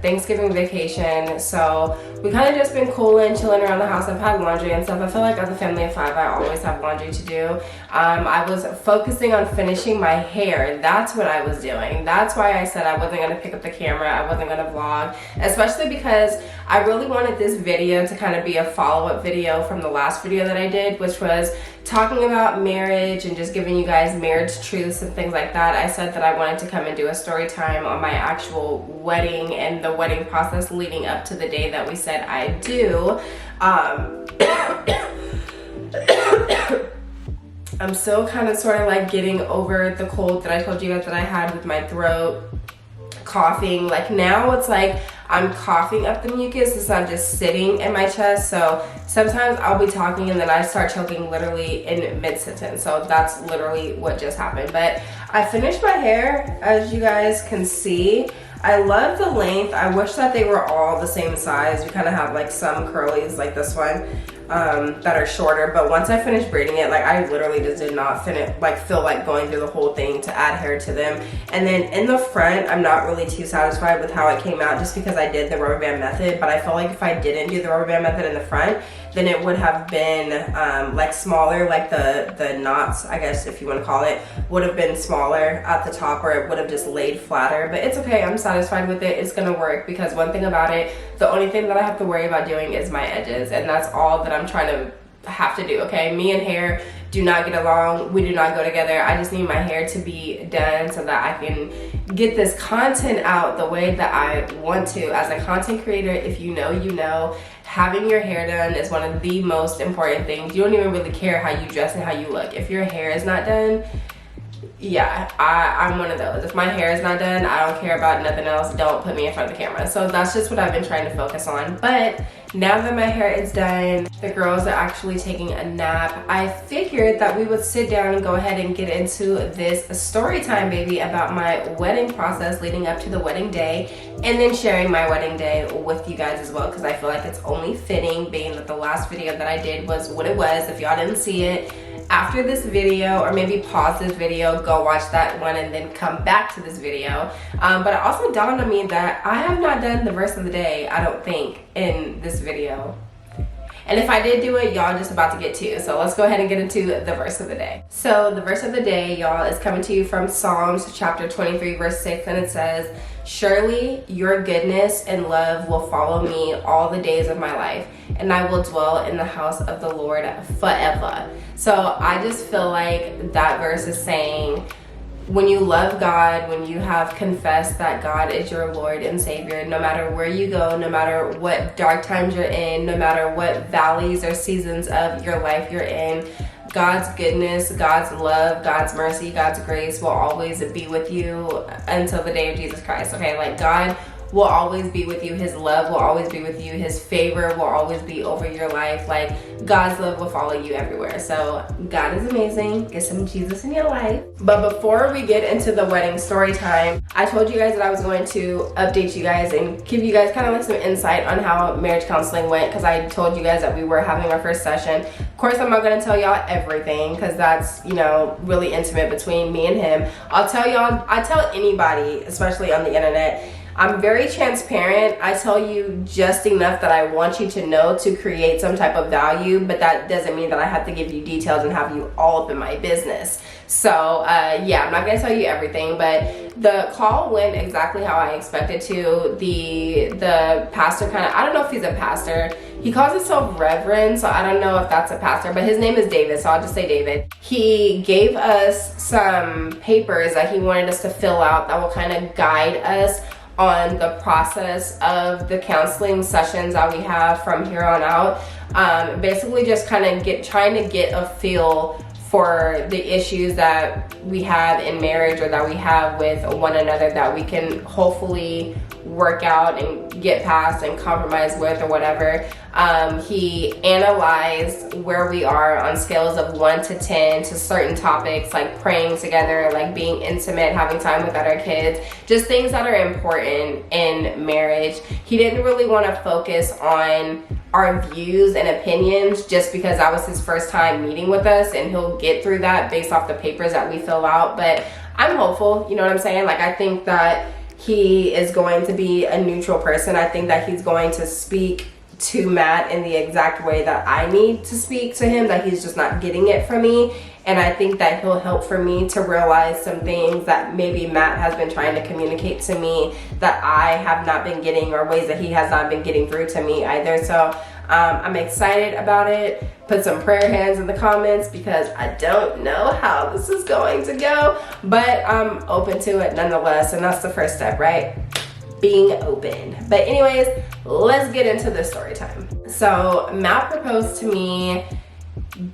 Thanksgiving vacation, so we kind of just been cooling, chilling around the house. I've had laundry and stuff. I feel like as a family of 5, I always have laundry to do. I was focusing on finishing my hair. That's what I was doing. That's why I said I wasn't going to pick up the camera. I wasn't going to vlog, especially because I really wanted this video to kind of be a follow-up video from the last video that I did, which was talking about marriage and just giving you guys marriage truths and things like that. I said that I wanted to come and do a story time on my actual wedding and the wedding process leading up to the day that we said I do. I'm still kind of sort of like getting over the cold that I told you guys that I had with my throat, coughing. Like now it's like I'm coughing up the mucus. It's not just sitting in my chest. So sometimes I'll be talking and then I start choking literally in mid-sentence. So that's literally what just happened. But I finished my hair, as you guys can see. I love the length. I wish that they were all the same size. We kind of have like some curlies like this one that are shorter, but once I finished braiding it, like I literally just did not feel like going through the whole thing to add hair to them. And then in the front, I'm not really too satisfied with how it came out just because I did the rubber band method, but I felt like if I didn't do the rubber band method in the front, then it would have been like smaller, like the knots, I guess if you want to call it, would have been smaller at the top, or it would have just laid flatter. But it's okay, I'm satisfied with it. It's gonna work because one thing about it, the only thing that I have to worry about doing is my edges, and that's all that I'm trying to have to do, okay? Me and hair do not get along. We do not go together. I just need my hair to be done so that I can get this content out the way that I want to. As a content creator, if you know, you know, having your hair done is one of the most important things. You don't even really care how you dress and how you look. If your hair is not done, yeah, I'm one of those. If my hair is not done, I don't care about nothing else. Don't put me in front of the camera. So that's just what I've been trying to focus on. But now that my hair is done, the girls are actually taking a nap. I figured that we would sit down and go ahead and get into this story time, baby, about my wedding process leading up to the wedding day, and then sharing my wedding day with you guys as well, because I feel like it's only fitting, being that the last video that I did was what it was. If y'all didn't see it, after this video, or maybe pause this video, go watch that one and then come back to this video. But it also dawned on me that I have not done the verse of the day, I don't think, in this video. And if I did do it, y'all just about to get to. So let's go ahead and get into the verse of the day. So the verse of the day, y'all, is coming to you from Psalms chapter 23, verse 6, and it says, "Surely your goodness and love will follow me all the days of my life, and I will dwell in the house of the Lord forever." So I just feel like that verse is saying, when you love God, when you have confessed that God is your Lord and Savior, no matter where you go, no matter what dark times you're in, no matter what valleys or seasons of your life you're in, God's goodness, God's love, God's mercy, God's grace will always be with you until the day of Jesus Christ, okay? Like, God will always be with you. His love will always be with you. His favor will always be over your life. Like, God's love will follow you everywhere. So God is amazing. Get some Jesus in your life. But before we get into the wedding story time, I told you guys that I was going to update you guys and give you guys kind of like some insight on how marriage counseling went, because I told you guys that we were having our first session. Of course, I'm not going to tell y'all everything, because that's, you know, really intimate between me and him. I tell anybody, especially on the internet, I'm very transparent. I tell you just enough that I want you to know to create some type of value, but that doesn't mean that I have to give you details and have you all up in my business. So yeah, I'm not gonna tell you everything, but the call went exactly how I expected to. The pastor I don't know if he's a pastor. He calls himself Reverend, so I don't know if that's a pastor, but his name is David, so I'll just say David. He gave us some papers that he wanted us to fill out that will kind of guide us on the process of the counseling sessions that we have from here on out. Basically just kind of trying to get a feel for the issues that we have in marriage or that we have with one another that we can hopefully work out and get past and compromise with or whatever. He analyzed where we are on scales of 1 to 10 to certain topics like praying together, like being intimate, having time with our kids, just things that are important in marriage. He didn't really want to focus on our views and opinions just because that was his first time meeting with us, and he'll get through that based off the papers that we fill out. But I'm hopeful, you know what I'm saying? Like, I think that he is going to be a neutral person. I think that he's going to speak to Matt in the exact way that I need to speak to him, that he's just not getting it from me. And I think that he'll help for me to realize some things that maybe Matt has been trying to communicate to me that I have not been getting, or ways that he has not been getting through to me either. So I'm excited about it. Put some prayer hands in the comments, because I don't know how this is going to go, but I'm open to it nonetheless. And that's the first step, right? Being open. But anyways, let's get into the story time. So Matt proposed to me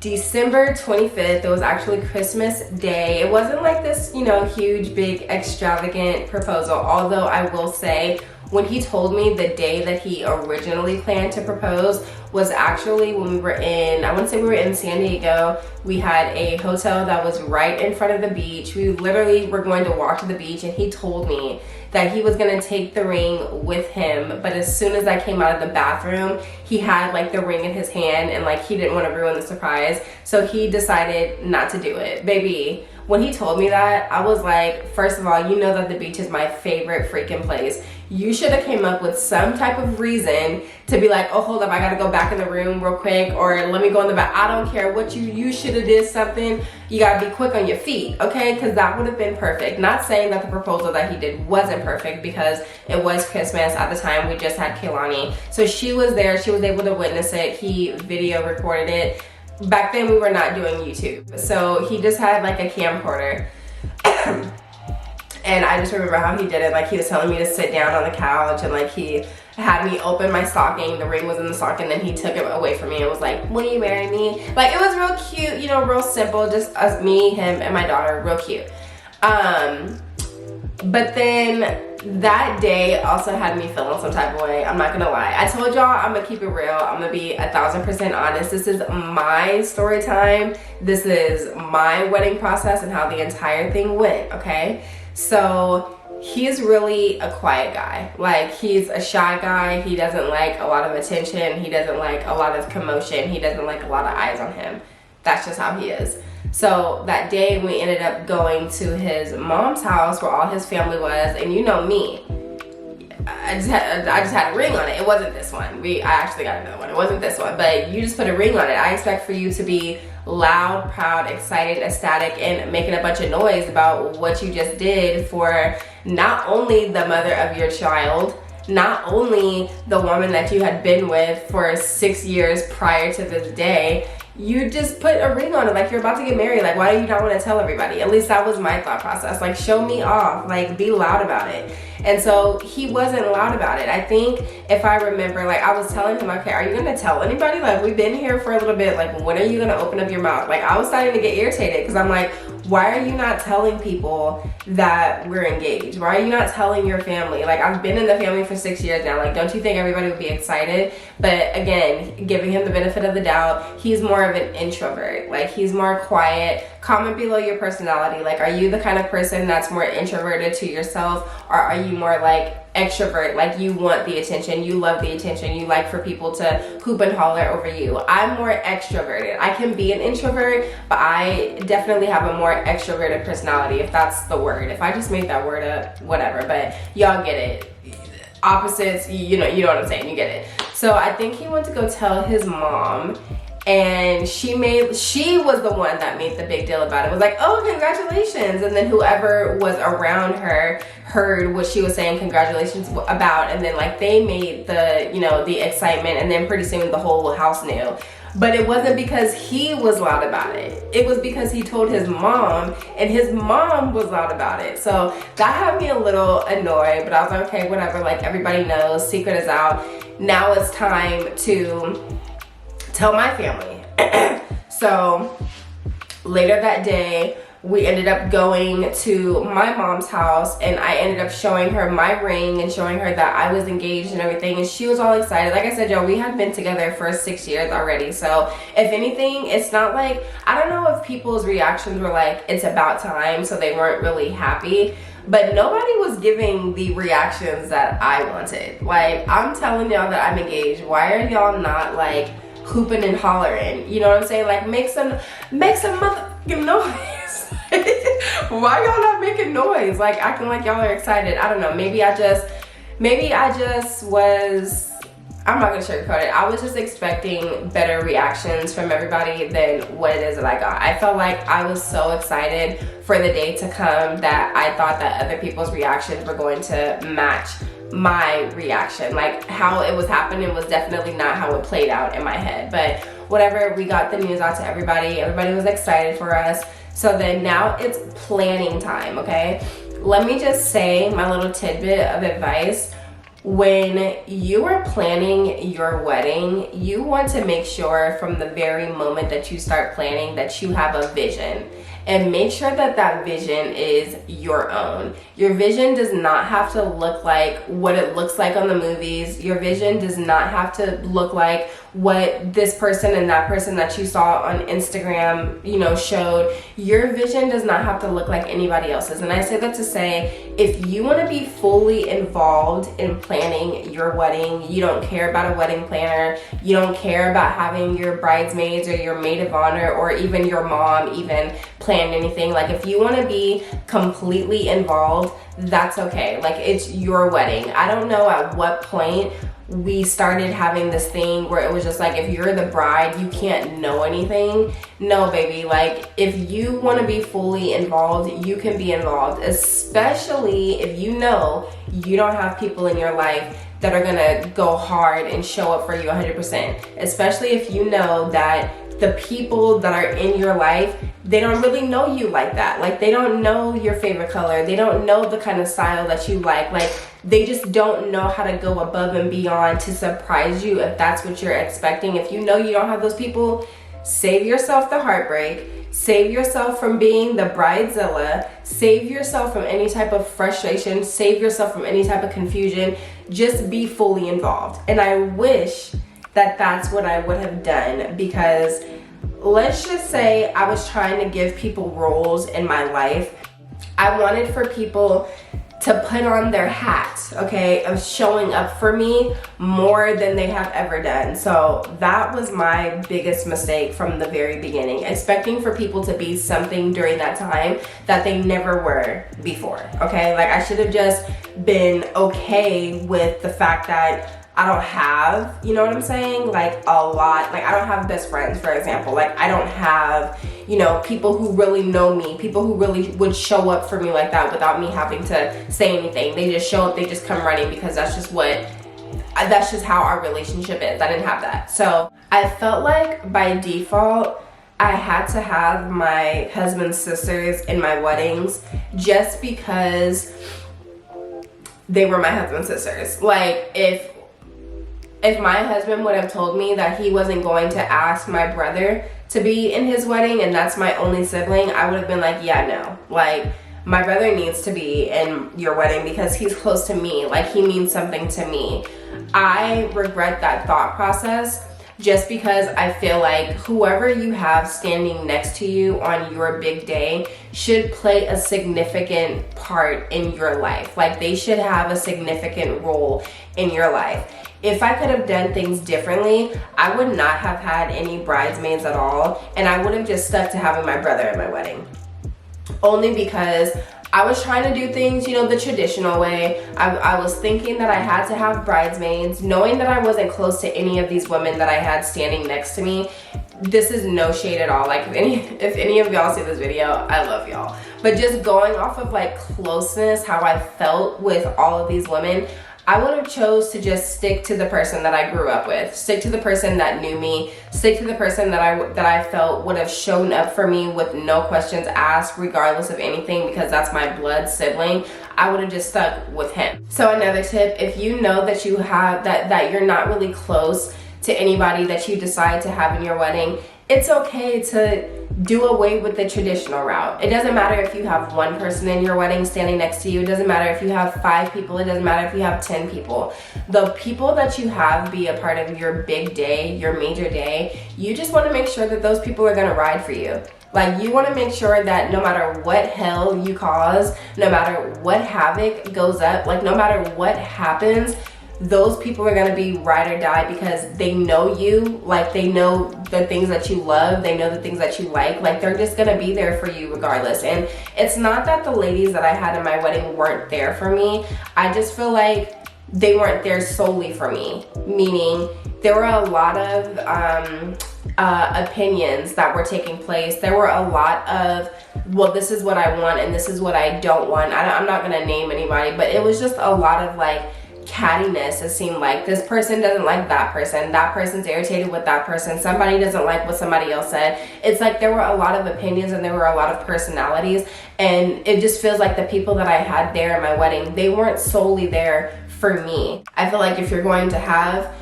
December 25th. It was actually Christmas Day. It wasn't like this, you know, huge, big, extravagant proposal. Although I will say, when he told me the day that he originally planned to propose was actually when we were in, I want to say we were in San Diego. We had a hotel that was right in front of the beach. We literally were going to walk to the beach, and he told me that he was gonna take the ring with him, but as soon as I came out of the bathroom, he had like the ring in his hand, and like he didn't want to ruin the surprise, so he decided not to do it. Baby, when he told me that, I was like, first of all, you know that the beach is my favorite freaking place. You should have came up with some type of reason to be like, oh, hold up, I gotta go back in the room real quick, or let me go in the back. I don't care what you should have did something. You gotta be quick on your feet, okay? Because that would have been perfect. Not saying that the proposal that he did wasn't perfect, because it was Christmas at the time. We just had Kehlani, so she was there. She was able to witness it. He video recorded it. Back then we were not doing YouTube, so he just had like a camcorder. And I just remember how he did it. Like, he was telling me to sit down on the couch, and like he had me open my stocking. The ring was in the stocking, and then he took it away from me and was like, will you marry me? Like, it was real cute, you know, real simple, just us, me, him, and my daughter, real cute. But then that day also had me feeling some type of way. I'm not gonna lie. I told y'all I'm gonna keep it real. I'm gonna be 1000% honest. This is my story time. This is my wedding process and how the entire thing went, okay? So he's really a quiet guy. Like, he's a shy guy. He doesn't like a lot of attention. He doesn't like a lot of commotion. He doesn't like a lot of eyes on him. That's just how he is. So that day we ended up going to his mom's house where all his family was, and you know me, I just had a ring on it. It wasn't this one. I actually got another one. It wasn't this one, but you just put a ring on it. I expect for you to be loud, proud, excited, ecstatic, and making a bunch of noise about what you just did for not only the mother of your child not only the woman that you had been with for 6 years prior to this day, you just put a ring on it, like you're about to get married. Like, why do you not want to tell everybody? At least that was my thought process. Like, show me off, like be loud about it. And so he wasn't loud about it. I think if I remember, like I was telling him, okay, are you gonna tell anybody? Like, we've been here for a little bit, like when are you gonna open up your mouth? Like, I was starting to get irritated because I'm like, why are you not telling people that we're engaged? Why are you not telling your family? Like, I've been in the family for 6 years now. Like, don't you think everybody would be excited? But again, giving him the benefit of the doubt, he's more of an introvert. Like, he's more quiet. Comment below your personality. Like, are you the kind of person that's more introverted to yourself, or are you more like extrovert? Like, you want the attention, you love the attention, you like for people to hoop and holler over you. I'm more extroverted. I can be an introvert, but I definitely have a more extroverted personality, if that's the word. If I just made that word up, whatever, but y'all get it. Opposites, you know what I'm saying, you get it. So I think he went to go tell his mom, and she was the one that made the big deal about it. It was like, oh, congratulations. And then whoever was around her heard what she was saying congratulations about, and then like they made the, the excitement, and then pretty soon the whole house knew. But it wasn't because he was loud about it. It was because he told his mom, and his mom was loud about it. So that had me a little annoyed, but I was like, okay, whatever, like everybody knows, secret is out. Now it's time to tell my family. So later that day, we ended up going to my mom's house, and I ended up showing her my ring and showing her that I was engaged and everything, and she was all excited. Like I said, y'all, we had been together for 6 years already, so if anything, it's not like, I don't know if people's reactions were like, it's about time, so they weren't really happy, but nobody was giving the reactions that I wanted. Like, I'm telling y'all that I'm engaged. Why are y'all not like hooping and hollering? You know what I'm saying? Like, make some motherfucking noise. Why y'all not making noise? Like, acting like y'all are excited. I don't know. Maybe I just was, I'm not gonna sugarcoat it. I was just expecting better reactions from everybody than what it is that I got. I felt like I was so excited for the day to come that I thought that other people's reactions were going to match my reaction. Like, how it was happening was definitely not how it played out in my head. But whatever, we got the news out to everybody. Everybody was excited for us. So then now it's planning time, okay? Let me just say my little tidbit of advice. When you are planning your wedding, you want to make sure from the very moment that you start planning that you have a vision. And make sure that that vision is your own. Your vision does not have to look like what it looks like on the movies. Your vision does not have to look like what this person and that person that you saw on Instagram, showed. Your vision does not have to look like anybody else's. And I say that to say, if you want to be fully involved in planning your wedding, you don't care about a wedding planner, you don't care about having your bridesmaids or your maid of honor or even your mom even plan anything. Like, if you want to be completely involved, that's okay. Like, it's your wedding. I don't know at what point we started having this thing where it was just like, if you're the bride, you can't know anything. No, baby. Like, if you want to be fully involved, you can be involved, especially if you know you don't have people in your life that are gonna go hard and show up for you 100%. Especially if you know that the people that are in your life, they don't really know you like that. Like, they don't know your favorite color. They don't know the kind of style that you like. Like, they just don't know how to go above and beyond to surprise you if that's what you're expecting. If you know you don't have those people, save yourself the heartbreak. Save yourself from being the bridezilla. Save yourself from any type of frustration. Save yourself from any type of confusion. Just be fully involved. And I wish that that's what I would have done, because let's just say I was trying to give people roles in my life. I wanted for people to put on their hat, okay, of showing up for me more than they have ever done. So that was my biggest mistake from the very beginning, expecting for people to be something during that time that they never were before, okay? Like, I should have just been okay with the fact that I don't have, you know what I'm saying? Like, a lot, like, I don't have best friends, for example. Like, I don't have, you know, people who really know me, people who really would show up for me like that without me having to say anything. They just show up, they just come running, because that's just how our relationship is. I didn't have that. So I felt like by default, I had to have my husband's sisters in my weddings just because they were my husband's sisters. Like, if my husband would have told me that he wasn't going to ask my brother to be in his wedding and that's my only sibling, I would have been like, yeah, no. Like, my brother needs to be in your wedding because he's close to me. Like, he means something to me. I regret that thought process just because I feel like whoever you have standing next to you on your big day should play a significant part in your life. Like, they should have a significant role in your life. If I could have done things differently, I would not have had any bridesmaids at all, and I would have just stuck to having my brother at my wedding. Only because I was trying to do things, you know, the traditional way. I was thinking that I had to have bridesmaids, knowing that I wasn't close to any of these women that I had standing next to me. This is no shade at all. Like, if any of y'all see this video, I love y'all. But just going off of like closeness, how I felt with all of these women, I would have chose to just stick to the person that I grew up with, stick to the person that knew me, stick to the person that I felt would have shown up for me with no questions asked, regardless of anything, because that's my blood sibling. I would have just stuck with him. So another tip, if you know that you have that you're not really close to anybody that you decide to have in your wedding, it's okay to do away with the traditional route. It doesn't matter if you have one person in your wedding standing next to you. It doesn't matter if you have 5 people. It doesn't matter if you have 10 people. The people that you have be a part of your big day, your major day, you just want to make sure that those people are going to ride for you. Like, you want to make sure that no matter what hell you cause, no matter what havoc goes up, like no matter what happens, those people are gonna be ride or die because they know you. Like, they know the things that you love, they know the things that you like they're just gonna be there for you regardless. And it's not that the ladies that I had in my wedding weren't there for me, I just feel like they weren't there solely for me, meaning there were a lot of opinions that were taking place. There were a lot of, well, this is what I want and this is what I don't want. I'm not gonna name anybody, but it was just a lot of like cattiness. It seemed like this person doesn't like that person's irritated with that person, somebody doesn't like what somebody else said. It's like there were a lot of opinions and there were a lot of personalities, and it just feels like the people that I had there at my wedding, they weren't solely there for me. I feel like if you're going to have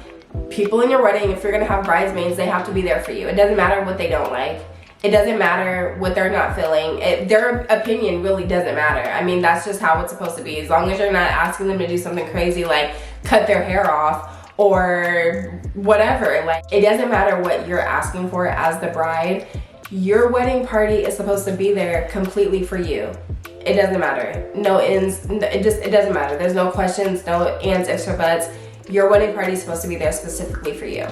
people in your wedding, if you're going to have bridesmaids, they have to be there for you. It doesn't matter what they don't like. It doesn't matter what they're not feeling. Their opinion really doesn't matter. I mean, that's just how it's supposed to be. As long as you're not asking them to do something crazy like cut their hair off or whatever. Like, it doesn't matter what you're asking for as the bride. Your wedding party is supposed to be there completely for you. It doesn't matter. No ends. It doesn't matter. There's no questions, no ands, ifs, or buts. Your wedding party is supposed to be there specifically for you.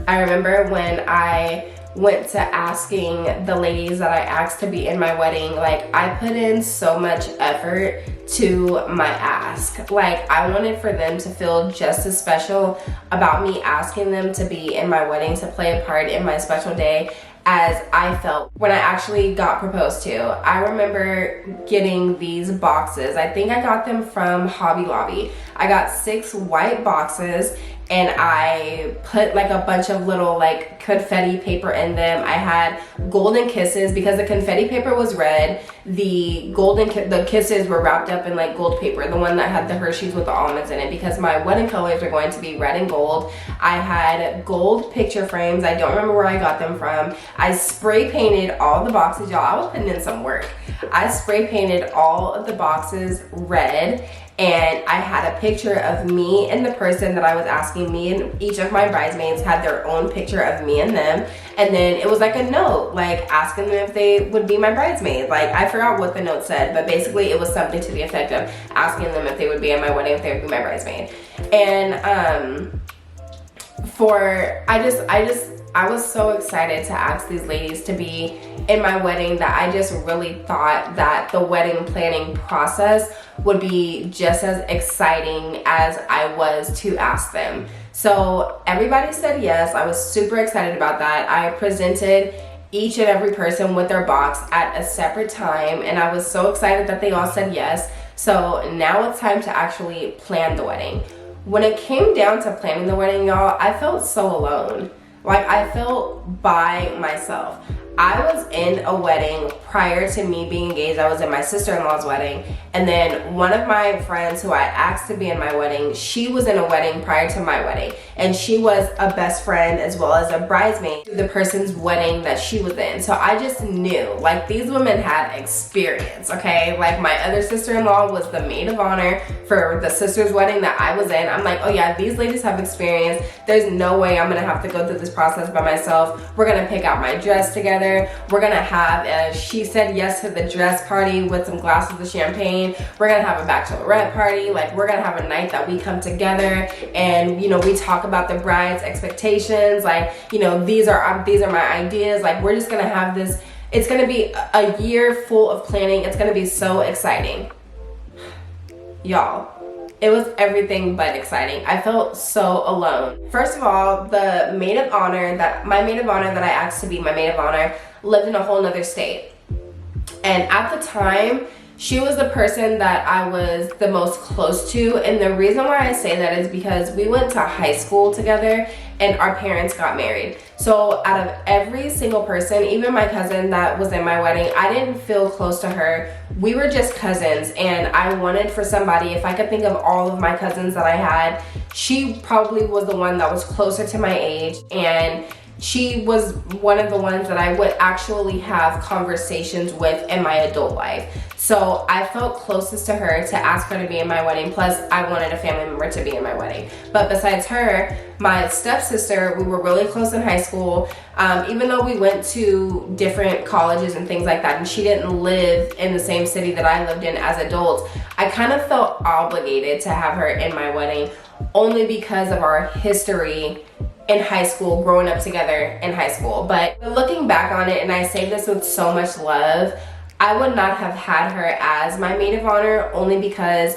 I remember when I went to asking the ladies that I asked to be in my wedding, like, I put in so much effort to my ask. Like, I wanted for them to feel just as special about me asking them to be in my wedding, to play a part in my special day, as I felt when I actually got proposed to. I remember getting these boxes. I think I got them from Hobby Lobby. I got 6 white boxes and I put like a bunch of little like confetti paper in them. I had golden kisses because the confetti paper was red. The kisses were wrapped up in like gold paper, the one that had the Hershey's with the almonds in it, because my wedding colors are going to be red and gold. I had gold picture frames. I don't remember where I got them from. I spray painted all the boxes, y'all. I was putting in some work. I spray painted all of the boxes red, and I had a picture of me and the person that I was asking. Me and each of my bridesmaids had their own picture of me and them, and then it was like a note, like asking them if they would be my bridesmaid. Like, I forgot what the note said, but basically it was something to the effect of asking them if they would be at my wedding, if they would be my bridesmaid. And I was so excited to ask these ladies to be in my wedding that I just really thought that the wedding planning process would be just as exciting as I was to ask them. So everybody said yes. I was super excited about that. I presented each and every person with their box at a separate time, and I was so excited that they all said yes. So now it's time to actually plan the wedding. When it came down to planning the wedding, y'all, I felt so alone. Like, I felt by myself. I was in a wedding prior to me being engaged. I was in my sister-in-law's wedding, and then one of my friends who I asked to be in my wedding, she was in a wedding prior to my wedding, and she was a best friend as well as a bridesmaid to the person's wedding that she was in. So I just knew, like, these women had experience, okay? Like, my other sister-in-law was the maid of honor for the sister's wedding that I was in. I'm like, oh yeah, these ladies have experience. There's no way I'm gonna have to go through this process by myself. We're gonna pick out my dress together. We're gonna have she said yes to the dress party with some glasses of champagne. We're gonna have a bachelorette party. Like, we're gonna have a night that we come together and, you know, we talk about the bride's expectations. Like, you know, these are my ideas. Like, we're just gonna have this. It's gonna be a year full of planning. It's gonna be so exciting, y'all. It was everything but exciting. I felt so alone. First of all, my maid of honor that I asked to be my maid of honor lived in a whole nother state. And at the time, she was the person that I was the most close to. And the reason why I say that is because we went to high school together and our parents got married. So out of every single person, even my cousin that was in my wedding, I didn't feel close to her. We were just cousins, and I wanted for somebody, if I could think of all of my cousins that I had, she probably was the one that was closer to my age, and she was one of the ones that I would actually have conversations with in my adult life. So I felt closest to her to ask her to be in my wedding. Plus, I wanted a family member to be in my wedding. But besides her, my stepsister, we were really close in high school. Even though we went to different colleges and things like that, and she didn't live in the same city that I lived in as adults, I kind of felt obligated to have her in my wedding only because of our history in high school, growing up together in high school. But looking back on it, and I say this with so much love, I would not have had her as my maid of honor only because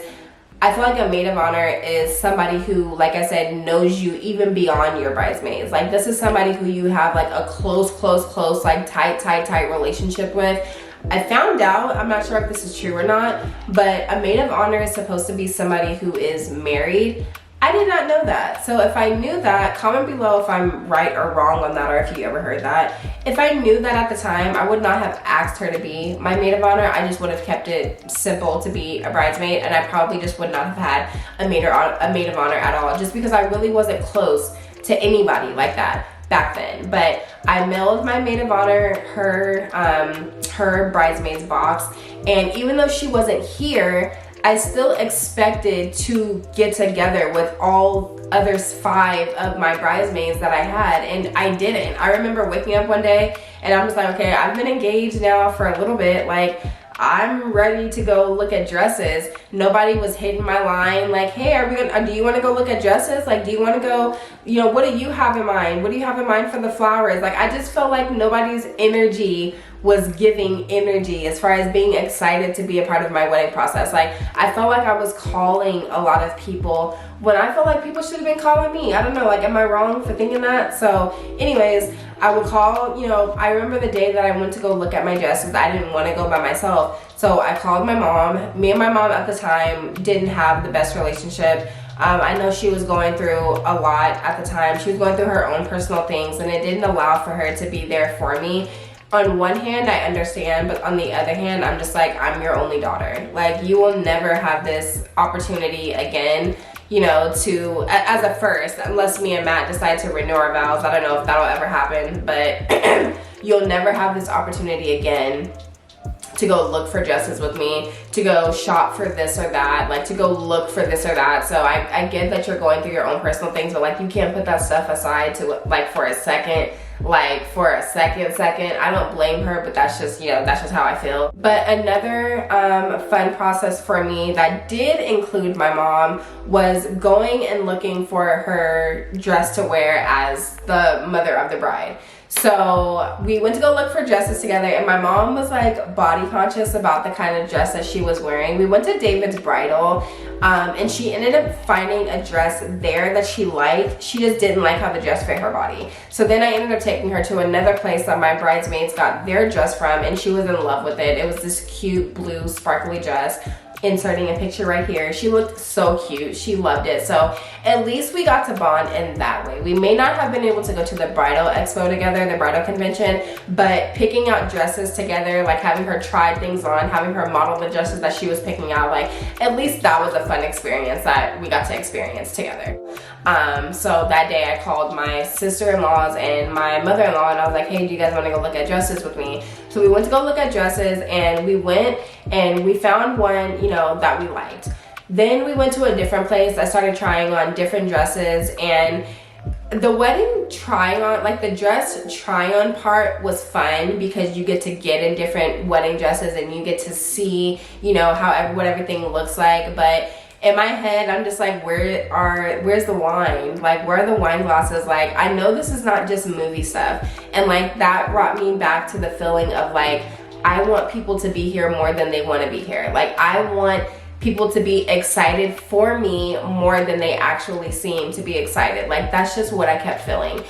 I feel like a maid of honor is somebody who, like I said, knows you even beyond your bridesmaids. Like, this is somebody who you have like a close, like tight relationship with. I found out, I'm not sure if this is true or not, but a maid of honor is supposed to be somebody who is married. I did not know that. So if I knew that, comment below if I'm right or wrong on that, or if you ever heard that. If I knew that at the time, I would not have asked her to be my maid of honor. I just would have kept it simple to be a bridesmaid, and I probably just would not have had a maid of honor at all, just because I really wasn't close to anybody like that back then. But I mailed my maid of honor her bridesmaid's box, and even though she wasn't here, I still expected to get together with all others 5 of my bridesmaids that I had, and I didn't. I remember waking up one day and I'm just like, okay, I've been engaged now for a little bit, like, I'm ready to go look at dresses. Nobody was hitting my line like, hey, do you want to go look at dresses? Like, do you want to go, you know, what do you have in mind? What do you have in mind for the flowers? Like, I just felt like nobody's energy was giving energy as far as being excited to be a part of my wedding process. Like, I felt like I was calling a lot of people when I felt like people should have been calling me. I don't know, like, am I wrong for thinking that? So anyways, I would call, you know, I remember the day that I went to go look at my dresses. I didn't want to go by myself. So I called my mom. Me and my mom at the time didn't have the best relationship. I know she was going through a lot at the time. She was going through her own personal things, and it didn't allow for her to be there for me. On one hand, I understand, but on the other hand, I'm just like, I'm your only daughter. Like, you will never have this opportunity again, you know, to, as a first, unless me and Matt decide to renew our vows. I don't know if that'll ever happen, but you'll never have this opportunity again to go look for dresses with me, to go shop for this or that, like to go look for this or that. So I get that you're going through your own personal things, but like, you can't put that stuff aside to, like, for a second. Like, for a second, I don't blame her, but that's just, you know, that's just how I feel. But another fun process for me that did include my mom was going and looking for her dress to wear as the mother of the bride. So we went to go look for dresses together, and my mom was like body conscious about the kind of dress that she was wearing. We went to David's Bridal, and she ended up finding a dress there that she liked. She just didn't like how the dress fit her body. So then I ended up taking her to another place that my bridesmaids got their dress from, and she was in love with it. It was this cute blue sparkly dress. Inserting a picture right here. She looked so cute. She loved it. So at least we got to bond in that way. We may not have been able to go to the bridal expo together, the bridal convention, but picking out dresses together, like having her try things on, having her model the dresses that she was picking out, like at least that was a fun experience that we got to experience together. So that day I called my sister-in-laws and my mother-in-law, and I was like, hey, do you guys want to go look at dresses with me? So we went to go look at dresses, and we went and we found one, you know, that we liked. Then we went to a different place. I started trying on different dresses, and the wedding try on, like the dress try on part was fun because you get to get in different wedding dresses and you get to see, you know, what everything looks like. But in my head, I'm just like, where's the wine? Like, where are the wine glasses? Like, I know this is not just movie stuff. And like, that brought me back to the feeling of like, I want people to be here more than they want to be here. Like, I want people to be excited for me more than they actually seem to be excited. Like, that's just what I kept feeling.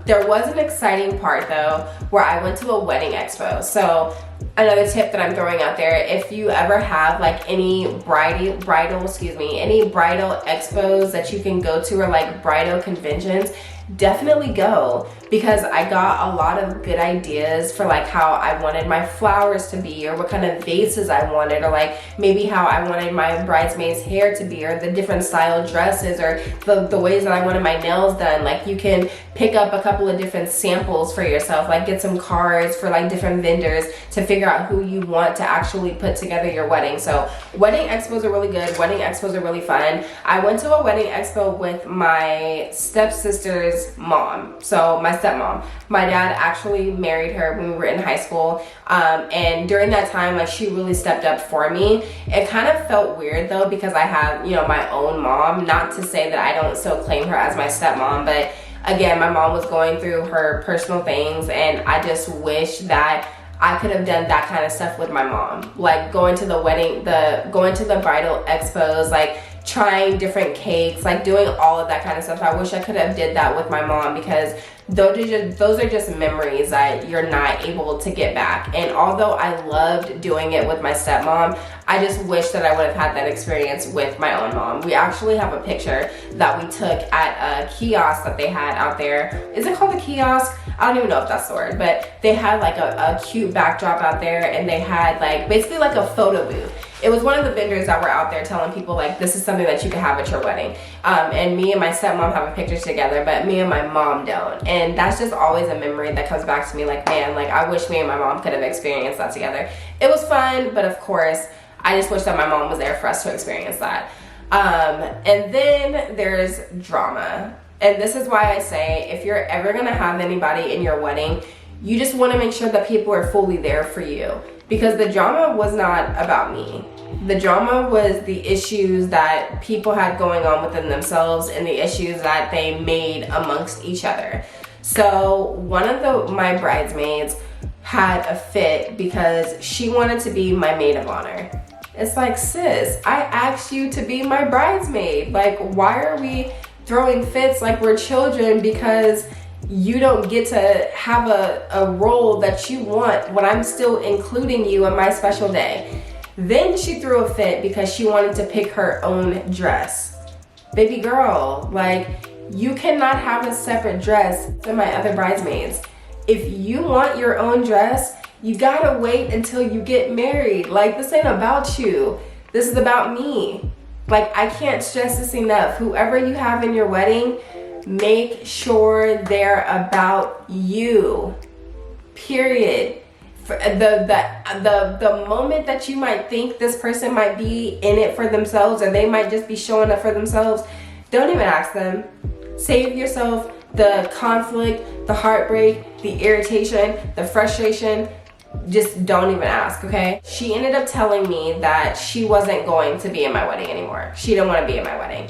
There was an exciting part though, where I went to a wedding expo. So another tip that I'm throwing out there, if you ever have like any bridal expos that you can go to, or like bridal conventions, definitely go, because I got a lot of good ideas for like how I wanted my flowers to be, or what kind of vases I wanted, or like maybe how I wanted my bridesmaids' hair to be, or the different style dresses, or the ways that I wanted my nails done. Like, you can pick up a couple of different samples for yourself, like get some cards for like different vendors to figure out who you want to actually put together your wedding. So wedding expos are really good. Wedding expos are really fun. I went to a wedding expo with my stepsister's mom, so my stepmom. My dad actually married her when we were in high school, and during that time, like, she really stepped up for me. It kind of felt weird though, because I have, you know, my own mom. Not to say that I don't still claim her as my stepmom, but again, my mom was going through her personal things, and I just wish that I could have done that kind of stuff with my mom, like going to the bridal expos, like trying different cakes, like doing all of that kind of stuff. I wish I could have did that with my mom, because those are just memories that you're not able to get back. And although I loved doing it with my stepmom, I just wish that I would have had that experience with my own mom. We actually have a picture that we took at a kiosk that they had out there. Is it called a kiosk? I don't even know if that's the word, but they had like a cute backdrop out there, and they had like basically like a photo booth. It was one of the vendors that were out there telling people like, this is something that you can have at your wedding. And me and my stepmom have a picture together, but me and my mom don't. And that's just always a memory that comes back to me, like, man, like I wish me and my mom could have experienced that together. It was fun, but of course, I just wish that my mom was there for us to experience that. And then there's drama. And this is why I say, if you're ever gonna have anybody in your wedding, you just wanna make sure that people are fully there for you. Because the drama was not about me. The drama was the issues that people had going on within themselves, and the issues that they made amongst each other. So one of my bridesmaids had a fit because she wanted to be my maid of honor. It's like, sis, I asked you to be my bridesmaid. Like, why are we throwing fits like we're children because you don't get to have a role that you want when I'm still including you on my special day? Then she threw a fit because she wanted to pick her own dress. Baby girl, like, you cannot have a separate dress than my other bridesmaids. If you want your own dress, you gotta wait until you get married. Like, this ain't about you. This is about me. Like, I can't stress this enough. Whoever you have in your wedding, make sure they're about you, period. The moment that you might think this person might be in it for themselves, or they might just be showing up for themselves, don't even ask them. Save yourself the conflict, the heartbreak, the irritation, the frustration. Just don't even ask, okay? She ended up telling me that she wasn't going to be in my wedding anymore. She didn't want to be in my wedding.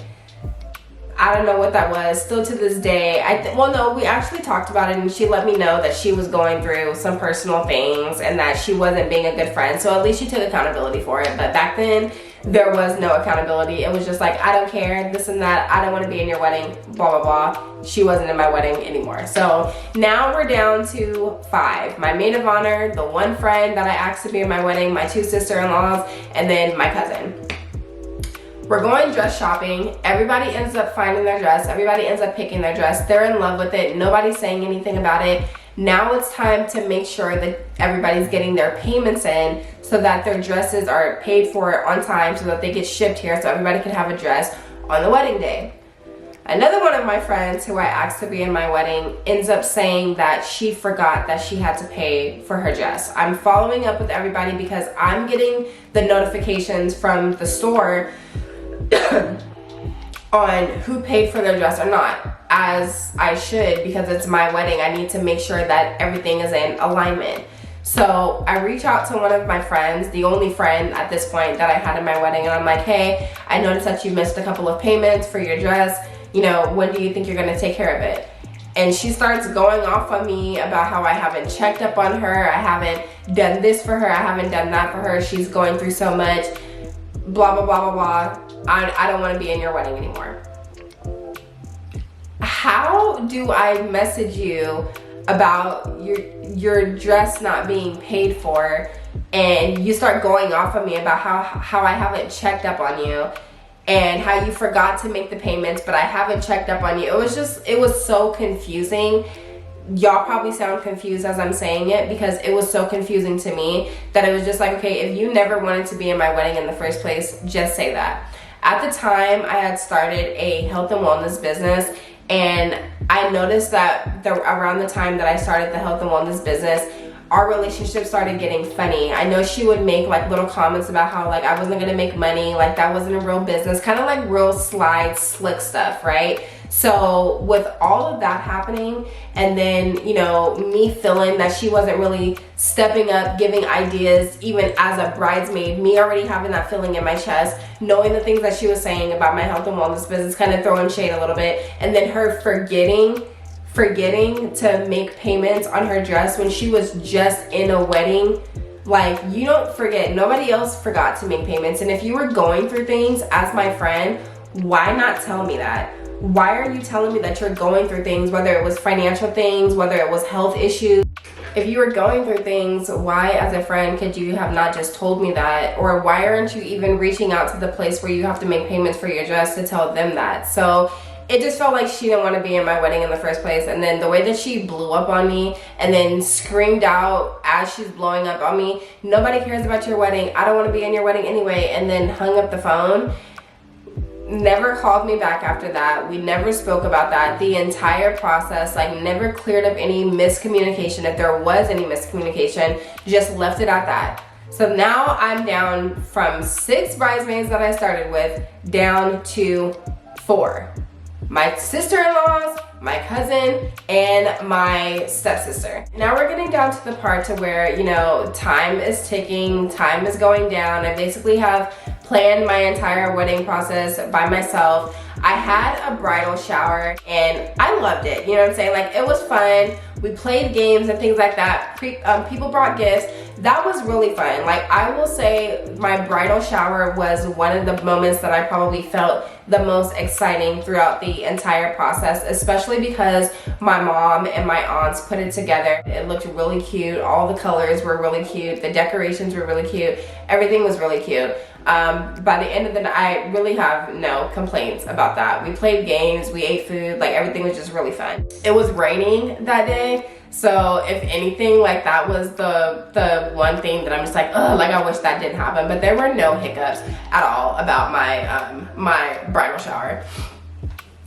I don't know what that was. Still to this day, well, no, we actually talked about it, and she let me know that she was going through some personal things and that she wasn't being a good friend. So at least she took accountability for it. But back then, there was no accountability. It was just like, I don't care, this and that. I don't want to be in your wedding, blah, blah, blah. She wasn't in my wedding anymore. So now we're down to 5. My maid of honor, the one friend that I asked to be in my wedding, my 2 sister-in-laws, and then my cousin. We're going dress shopping. Everybody ends up finding their dress. Everybody ends up picking their dress. They're in love with it. Nobody's saying anything about it. Now it's time to make sure that everybody's getting their payments in so that their dresses are paid for on time so that they get shipped here so everybody can have a dress on the wedding day. Another one of my friends who I asked to be in my wedding ends up saying that she forgot that she had to pay for her dress. I'm following up with everybody because I'm getting the notifications from the store on who paid for their dress or not, as I should, because it's my wedding. I need to make sure that everything is in alignment. So I reach out to one of my friends, the only friend at this point that I had in my wedding, and I'm like, hey, I noticed that you missed a couple of payments for your dress. You know, when do you think you're gonna take care of it? And she starts going off on me about how I haven't checked up on her, I haven't done this for her, I haven't done that for her, she's going through so much, blah, blah, blah, blah, blah. I don't want to be in your wedding anymore. How do I message you about your dress not being paid for and you start going off on me about how I haven't checked up on you and how you forgot to make the payments but I haven't checked up on you? It was so confusing. Y'all probably sound confused as I'm saying it because it was so confusing to me that it was just like, okay, if you never wanted to be in my wedding in the first place, just say that. At the time, I had started a health and wellness business, and I noticed that around the time that I started the health and wellness business, our relationship started getting funny. I know she would make like little comments about how like I wasn't gonna make money, like that wasn't a real business, kind of like real slide, slick stuff, right? So with all of that happening, and then, you know, me feeling that she wasn't really stepping up, giving ideas, even as a bridesmaid, me already having that feeling in my chest, knowing the things that she was saying about my health and wellness business, kind of throwing shade a little bit, and then her forgetting to make payments on her dress when she was just in a wedding. Like, you don't forget, nobody else forgot to make payments. And if you were going through things as my friend, why not tell me that? Why are you telling me that you're going through things, whether it was financial things, whether it was health issues? If you were going through things, why as a friend could you have not just told me that? Or why aren't you even reaching out to the place where you have to make payments for your dress to tell them that? So it just felt like she didn't want to be in my wedding in the first place. And then the way that she blew up on me and then screamed out as she's blowing up on me, nobody cares about your wedding, I don't want to be in your wedding anyway, and then hung up the phone. Never called me back after that. We never spoke about that. The entire process, like, never cleared up any miscommunication. If there was any miscommunication, just left it at that. So now I'm down from 6 bridesmaids that I started with down to 4. My sister-in-laws, my cousin, and my stepsister. Now we're getting down to the part to where, you know, time is ticking, time is going down. I basically have planned my entire wedding process by myself. I had a bridal shower and I loved it, you know what I'm saying? Like, it was fun. We played games and things like that. People brought gifts. That was really fun. Like, I will say my bridal shower was one of the moments that I probably felt the most exciting throughout the entire process, especially because my mom and my aunts put it together. It looked really cute. All the colors were really cute. The decorations were really cute. Everything was really cute. By the end of the night, I really have no complaints about that. We played games, we ate food, like, everything was just really fun. It was raining that day, so if anything, like, that was the one thing that I'm just like, ugh, like, I wish that didn't happen. But there were no hiccups at all about my my bridal shower.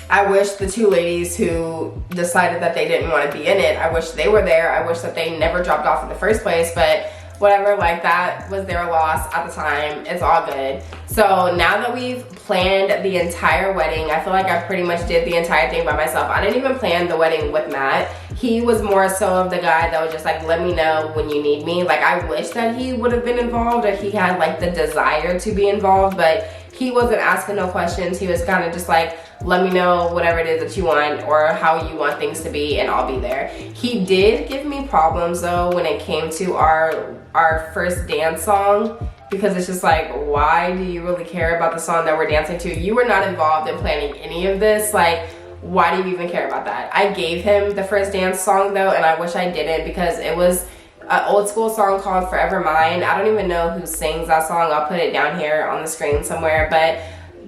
I wish the 2 ladies who decided that they didn't want to be in it, I wish they were there. I wish that they never dropped off in the first place, but whatever, like, that was their loss at the time. It's all good. So now that we've planned the entire wedding, I feel like I pretty much did the entire thing by myself. I didn't even plan the wedding with Matt. He was more so of the guy that was just like, let me know when you need me. Like, I wish that he would have been involved, or he had like the desire to be involved, but he wasn't asking no questions. He was kind of just like, let me know whatever it is that you want or how you want things to be and I'll be there. He did give me problems though when it came to our first dance song, because it's just like, why do you really care about the song that we're dancing to? You were not involved in planning any of this. Like, why do you even care about that? I gave him the first dance song though, and I wish I didn't, because it was an old school song called Forever Mine. I don't even know who sings that song. I'll put it down here on the screen somewhere, but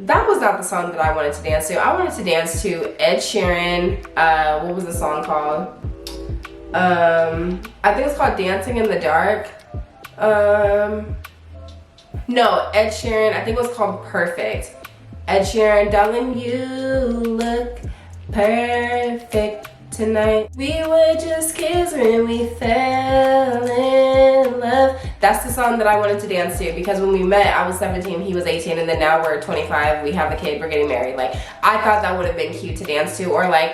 that was not the song that I wanted to dance to. I wanted to dance to Ed Sheeran. What was the song called? I think it's called Dancing in the Dark. No, Ed Sheeran, I think it was called Perfect. Ed Sheeran, darling, you look perfect tonight. We were just kids when we fell in love. That's the song that I wanted to dance to, because when we met, I was 17, he was 18, and then now we're 25, we have a kid, we're getting married. Like, I thought that would have been cute to dance to. Or like,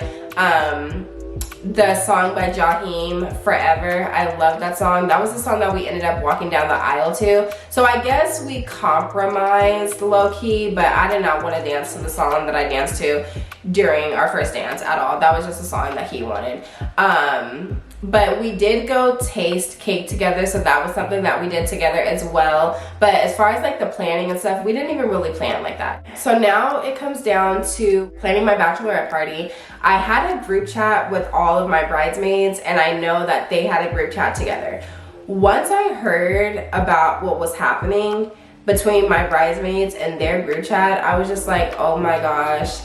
the song by Jaheim, Forever. I love that song. That was the song that we ended up walking down the aisle to. So I guess we compromised low-key, but I did not want to dance to the song that I danced to during our first dance at all. That was just a song that he wanted. But we did go taste cake together, so that was something that we did together as well. But as far as like the planning and stuff, we didn't even really plan like that. So now it comes down to planning my bachelorette party. I had a group chat with all of my bridesmaids, and I know that they had a group chat together. Once I heard about what was happening between my bridesmaids and their group chat, I was just like, oh my gosh.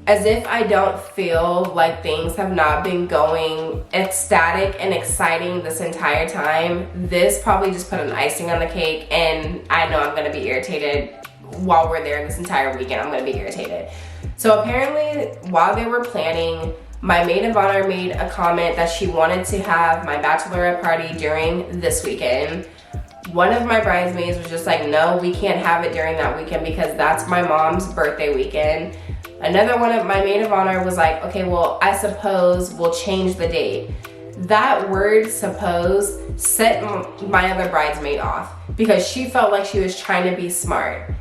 As if I don't feel like things have not been going ecstatic and exciting this entire time. This probably just put an icing on the cake, and I know I'm gonna be irritated while we're there this entire weekend. I'm gonna be irritated. So apparently, while they were planning, my maid of honor made a comment that she wanted to have my bachelorette party during this weekend. One of my bridesmaids was just like, no, we can't have it during that weekend because that's my mom's birthday weekend. Another one of my maid of honor was like, okay, well, I suppose we'll change the date. That word suppose set my other bridesmaid off because she felt like she was trying to be smart.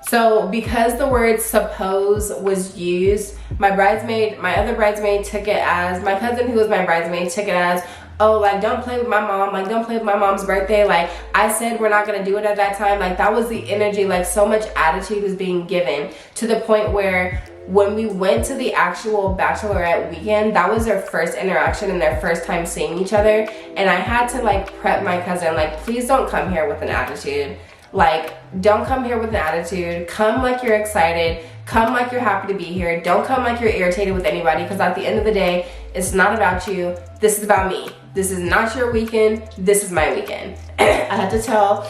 So because the word suppose was used, my other bridesmaid took it as, my cousin who was my bridesmaid took it as, oh, like, don't play with my mom, like, don't play with my mom's birthday, like, I said we're not gonna do it at that time. Like, that was the energy, like, so much attitude was being given to the point where when we went to the actual bachelorette weekend, that was their first interaction and their first time seeing each other, and I had to, like, prep my cousin, like, please don't come here with an attitude. Like, don't come here with an attitude. Come like you're excited. Come like you're happy to be here. Don't come like you're irritated with anybody, because at the end of the day, it's not about you. This is about me. This is not your weekend. This is my weekend. I had to tell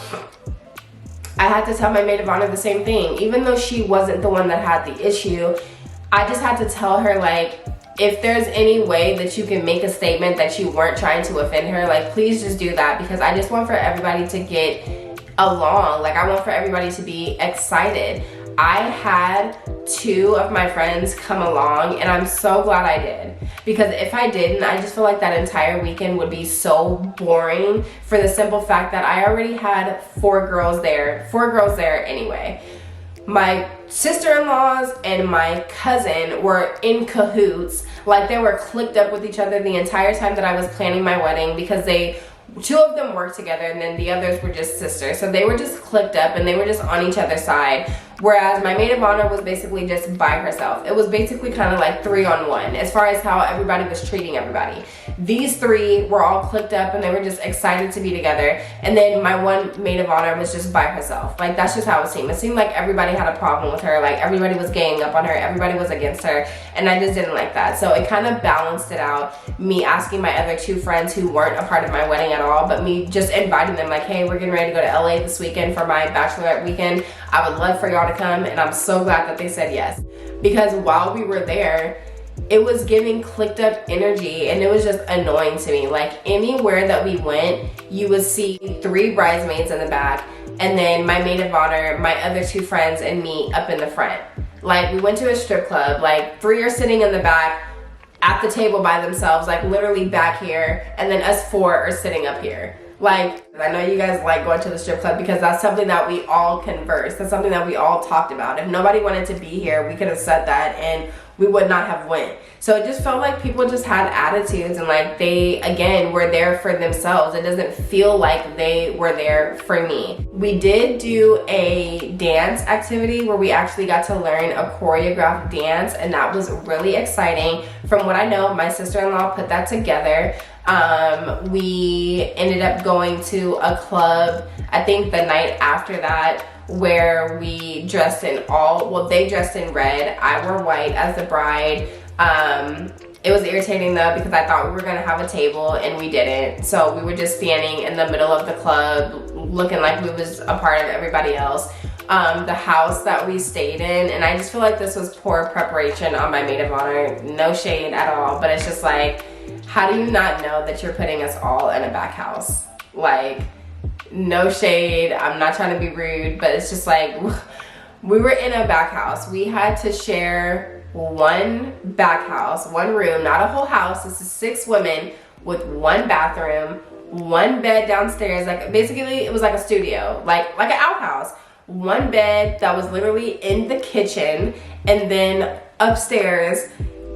my maid of honor the same thing. Even though she wasn't the one that had the issue, I just had to tell her, like, if there's any way that you can make a statement that you weren't trying to offend her, like, please just do that, because I just want for everybody to get along. Like, I want for everybody to be excited. I had 2 of my friends come along, and I'm so glad I did, because if I didn't, I just feel like that entire weekend would be so boring, for the simple fact that I already had 4 girls there anyway. My sister-in-laws and my cousin were in cahoots, like they were clicked up with each other the entire time that I was planning my wedding, because 2 of them worked together and then the others were just sisters. So they were just clicked up and they were just on each other's side. Whereas my maid of honor was basically just by herself. It was basically kind of like 3-on-1 as far as how everybody was treating everybody. These 3 were all clicked up and they were just excited to be together. And then my one maid of honor was just by herself. Like, that's just how it seemed. It seemed like everybody had a problem with her. Like, everybody was ganging up on her. Everybody was against her. And I just didn't like that. So it kind of balanced it out. Me asking my other 2 friends who weren't a part of my wedding at all, but me just inviting them, like, hey, we're getting ready to go to LA this weekend for my bachelorette weekend. I would love for y'all to come, and I'm so glad that they said yes. Because while we were there, it was giving clicked up energy, and it was just annoying to me. Like, anywhere that we went, you would see 3 bridesmaids in the back, and then my maid of honor, my other 2 friends, and me up in the front. Like, we went to a strip club, like 3 are sitting in the back at the table by themselves, like literally back here, and then us 4 are sitting up here. Like, I know you guys like going to the strip club because that's something that we all conversed. That's something that we all talked about. If nobody wanted to be here, we could have said that and we would not have went. So it just felt like people just had attitudes and like they, again, were there for themselves. It doesn't feel like they were there for me. We did do a dance activity where we actually got to learn a choreographed dance, and that was really exciting. From what I know, my sister-in-law put that together. We ended up going to a club, I think the night after that, where we dressed in they dressed in red. I wore white as the bride. It was irritating though because I thought we were gonna have a table and we didn't. So we were just standing in the middle of the club looking like we was a part of everybody else. The house that we stayed in, and I just feel like this was poor preparation on my maid of honor. No shade at all, but it's just like, how do you not know that you're putting us all in a back house? Like, no shade, I'm not trying to be rude, but it's just like, we were in a back house. We had to share one back house, one room, not a whole house. This is 6 women with one bathroom, one bed downstairs. Like, basically it was like a studio, like an outhouse. One bed that was literally in the kitchen, and then upstairs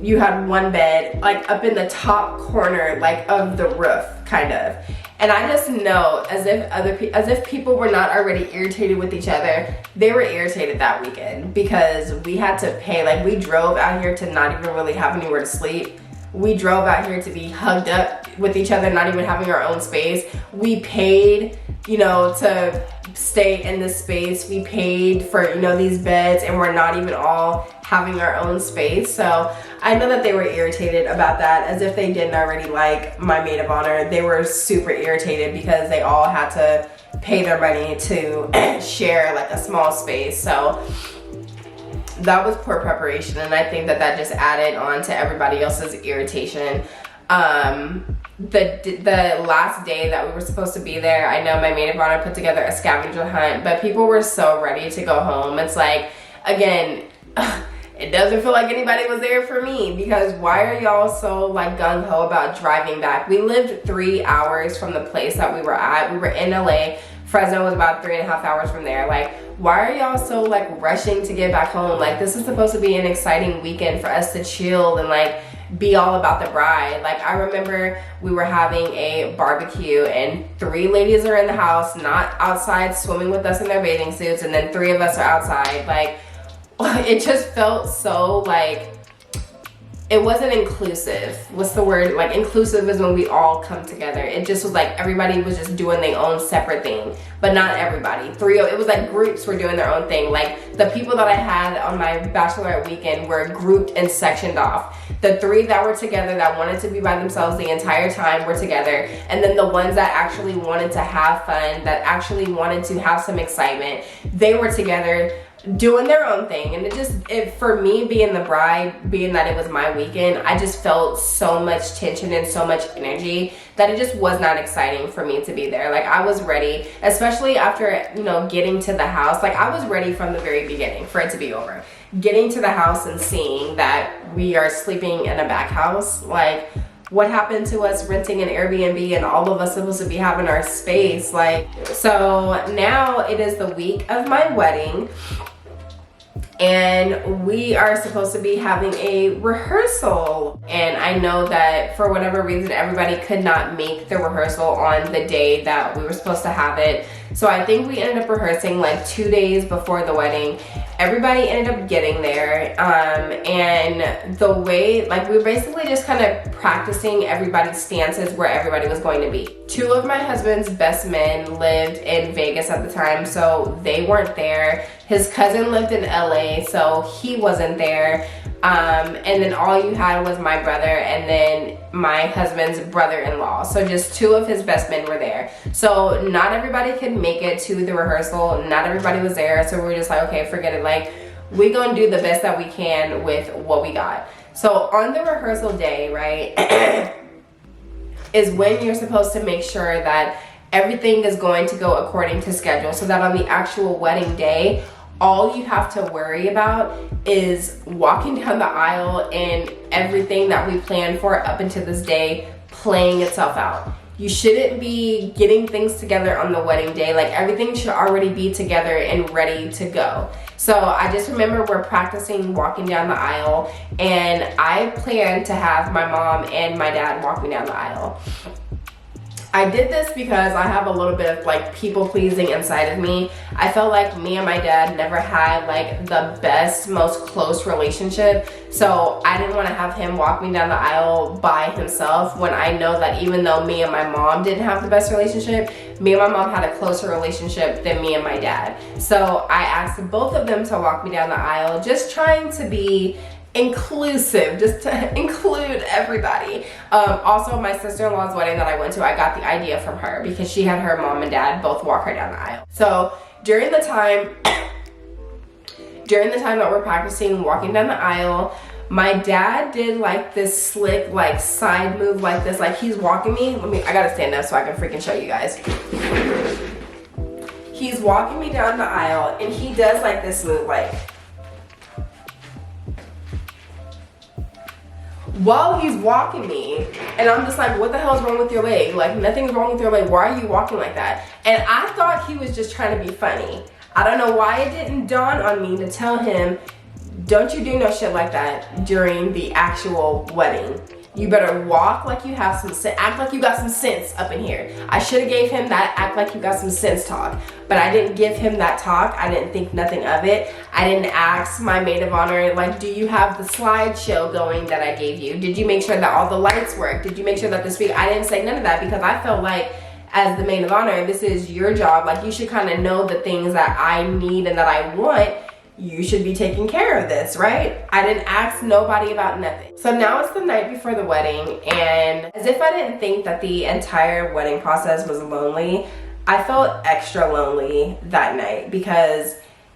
you had one bed like up in the top corner, like of the roof kind of. And I just know, as if people were not already irritated with each other, they were irritated that weekend because we had to pay. Like, we drove out here to not even really have anywhere to sleep. We drove out here to be hugged up with each other, not even having our own space. We paid, you know, to stay in this space. We paid for, you know, these beds, and we're not even all having our own space. So I know that they were irritated about that, as if they didn't already like my maid of honor. They were super irritated because they all had to pay their money to share like a small space. So that was poor preparation, and I think that that just added on to everybody else's irritation. The last day that we were supposed to be there, I know my maid of honor put together a scavenger hunt, but people were so ready to go home. It's like, again, it doesn't feel like anybody was there for me, because why are y'all so like gung-ho about driving back? We lived 3 hours from the place that we were at. We were in LA. Fresno was about 3.5 hours from there. Like, why are y'all so like rushing to get back home? Like, this is supposed to be an exciting weekend for us to chill and like be all about the bride. Like, I remember we were having a barbecue and 3 ladies are in the house, not outside swimming with us in their bathing suits, and then 3 of us are outside. Like, it just felt so like, it wasn't inclusive. What's the word? Like, inclusive is when we all come together. It just was like everybody was just doing their own separate thing, but not everybody. It was like groups were doing their own thing. Like, the people that I had on my bachelorette weekend were grouped and sectioned off. The 3 that were together that wanted to be by themselves the entire time were together, and then the ones that actually wanted to have fun, that actually wanted to have some excitement, they were together doing their own thing. And for me, being the bride, being that it was my weekend, I just felt so much tension and so much energy that it just was not exciting for me to be there. Like, I was ready, especially after, you know, getting to the house. Like, I was ready from the very beginning for it to be over. Getting to the house and seeing that we are sleeping in a back house, like, what happened to us renting an Airbnb and all of us supposed to be having our space? Like, so now it is the week of my wedding, and we are supposed to be having a rehearsal. And I know that for whatever reason, everybody could not make the rehearsal on the day that we were supposed to have it. So I think we ended up rehearsing like 2 days before the wedding. Everybody ended up getting there, and the way, like, we were basically just kind of practicing everybody's stances where everybody was going to be. 2 of my husband's best men lived in Vegas at the time, so they weren't there. His cousin lived in LA, so he wasn't there. And then all you had was my brother and then my husband's brother-in-law. So just 2 of his best men were there. So not everybody could make it to the rehearsal. Not everybody was there. So we were just like, okay, forget it. Like, we gonna do the best that we can with what we got. So on the rehearsal day, right, is when you're supposed to make sure that everything is going to go according to schedule, so that on the actual wedding day, all you have to worry about is walking down the aisle and everything that we planned for up until this day playing itself out. You shouldn't be getting things together on the wedding day. Like, everything should already be together and ready to go. So I just remember we're practicing walking down the aisle, and I planned to have my mom and my dad walk me down the aisle. I did this because I have a little bit of like people pleasing inside of me. I felt like me and my dad never had like the best, most close relationship. So I didn't want to have him walk me down the aisle by himself, when I know that even though me and my mom didn't have the best relationship, me and my mom had a closer relationship than me and my dad. So I asked both of them to walk me down the aisle, just trying to be inclusive, just to include everybody. Also, my sister-in-law's wedding that I went to, I got the idea from her because she had her mom and dad both walk her down the aisle. So during the time that we're practicing walking down the aisle, my dad did like this slick like side move like this, like he's walking me. I gotta stand up so I can freaking show you guys. He's walking me down the aisle and he does like this move, like while he's walking me, and I'm just like, what the hell is wrong with your leg? Like, nothing's wrong with your leg. Why are you walking like that? And I thought he was just trying to be funny. I don't know why it didn't dawn on me to tell him, don't you do no shit like that during the actual wedding. You better walk like you have some sense, act like you got some sense up in here. I should have gave him that act like you got some sense talk, but I didn't give him that talk. I didn't think nothing of it. I didn't ask my maid of honor, like, do you have the slideshow going that I gave you? Did you make sure that all the lights work? Did you make sure that the speaker? I didn't say none of that because I felt like, as the maid of honor, this is your job. Like, you should kind of know the things that I need and that I want. You should be taking care of this, right? I didn't ask nobody about nothing. So now it's the night before the wedding, and as if I didn't think that the entire wedding process was lonely, I felt extra lonely that night because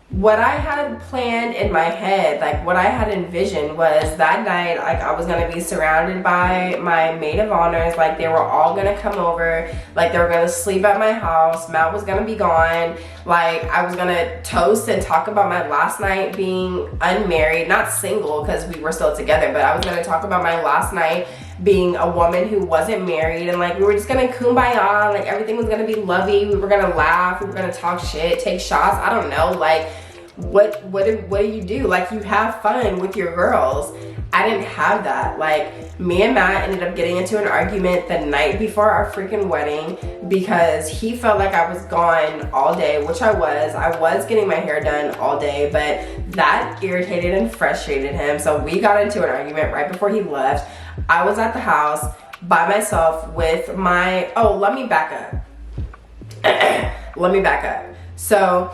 what I had planned in my head, like what I had envisioned was that night, like I was gonna be surrounded by my maid of honors, like they were all gonna come over, like they were gonna sleep at my house, Matt was gonna be gone, like I was gonna toast and talk about my last night being unmarried, not single because we were still together, but I was gonna talk about my last night being a woman who wasn't married, and like we were just gonna kumbaya, like everything was gonna be lovey, we were gonna laugh, we were gonna talk shit, take shots, I don't know, like what do you do? Like, you have fun with your girls. I didn't have that. Like, me and Matt ended up getting into an argument the night before our freaking wedding because he felt like I was gone all day, which I was getting my hair done all day, but that irritated and frustrated him. So we got into an argument right before he left. I was at the house by myself with my, oh, let me back up. Let me back up. So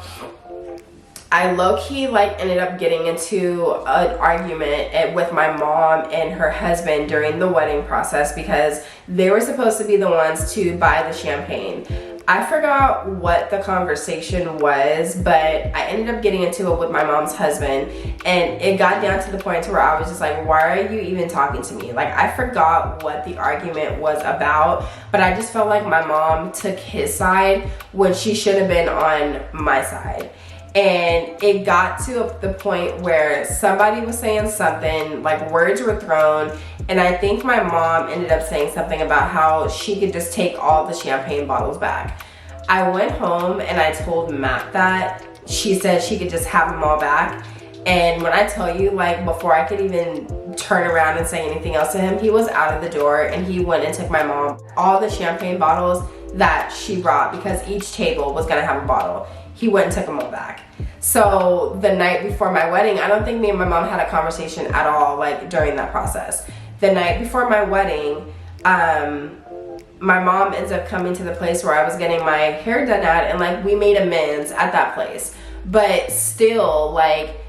I low-key like ended up getting into an argument with my mom and her husband during the wedding process because they were supposed to be the ones to buy the champagne. I forgot what the conversation was, but I ended up getting into it with my mom's husband, and it got down to the point where I was just like, why are you even talking to me? Like, I forgot what the argument was about, but I just felt like my mom took his side when she should have been on my side. And it got to the point where somebody was saying something, like words were thrown, and I think my mom ended up saying something about how she could just take all the champagne bottles back. I went home and I told Matt that. She said she could just have them all back. And when I tell you, like, before I could even turn around and say anything else to him, he was out of the door and he went and took my mom all the champagne bottles that she brought because each table was gonna have a bottle. He went and took them all back. So the night before my wedding, I don't think me and my mom had a conversation at all, like, during that process. The night before my wedding, my mom ends up coming to the place where I was getting my hair done at, and like we made amends at that place. But still, like,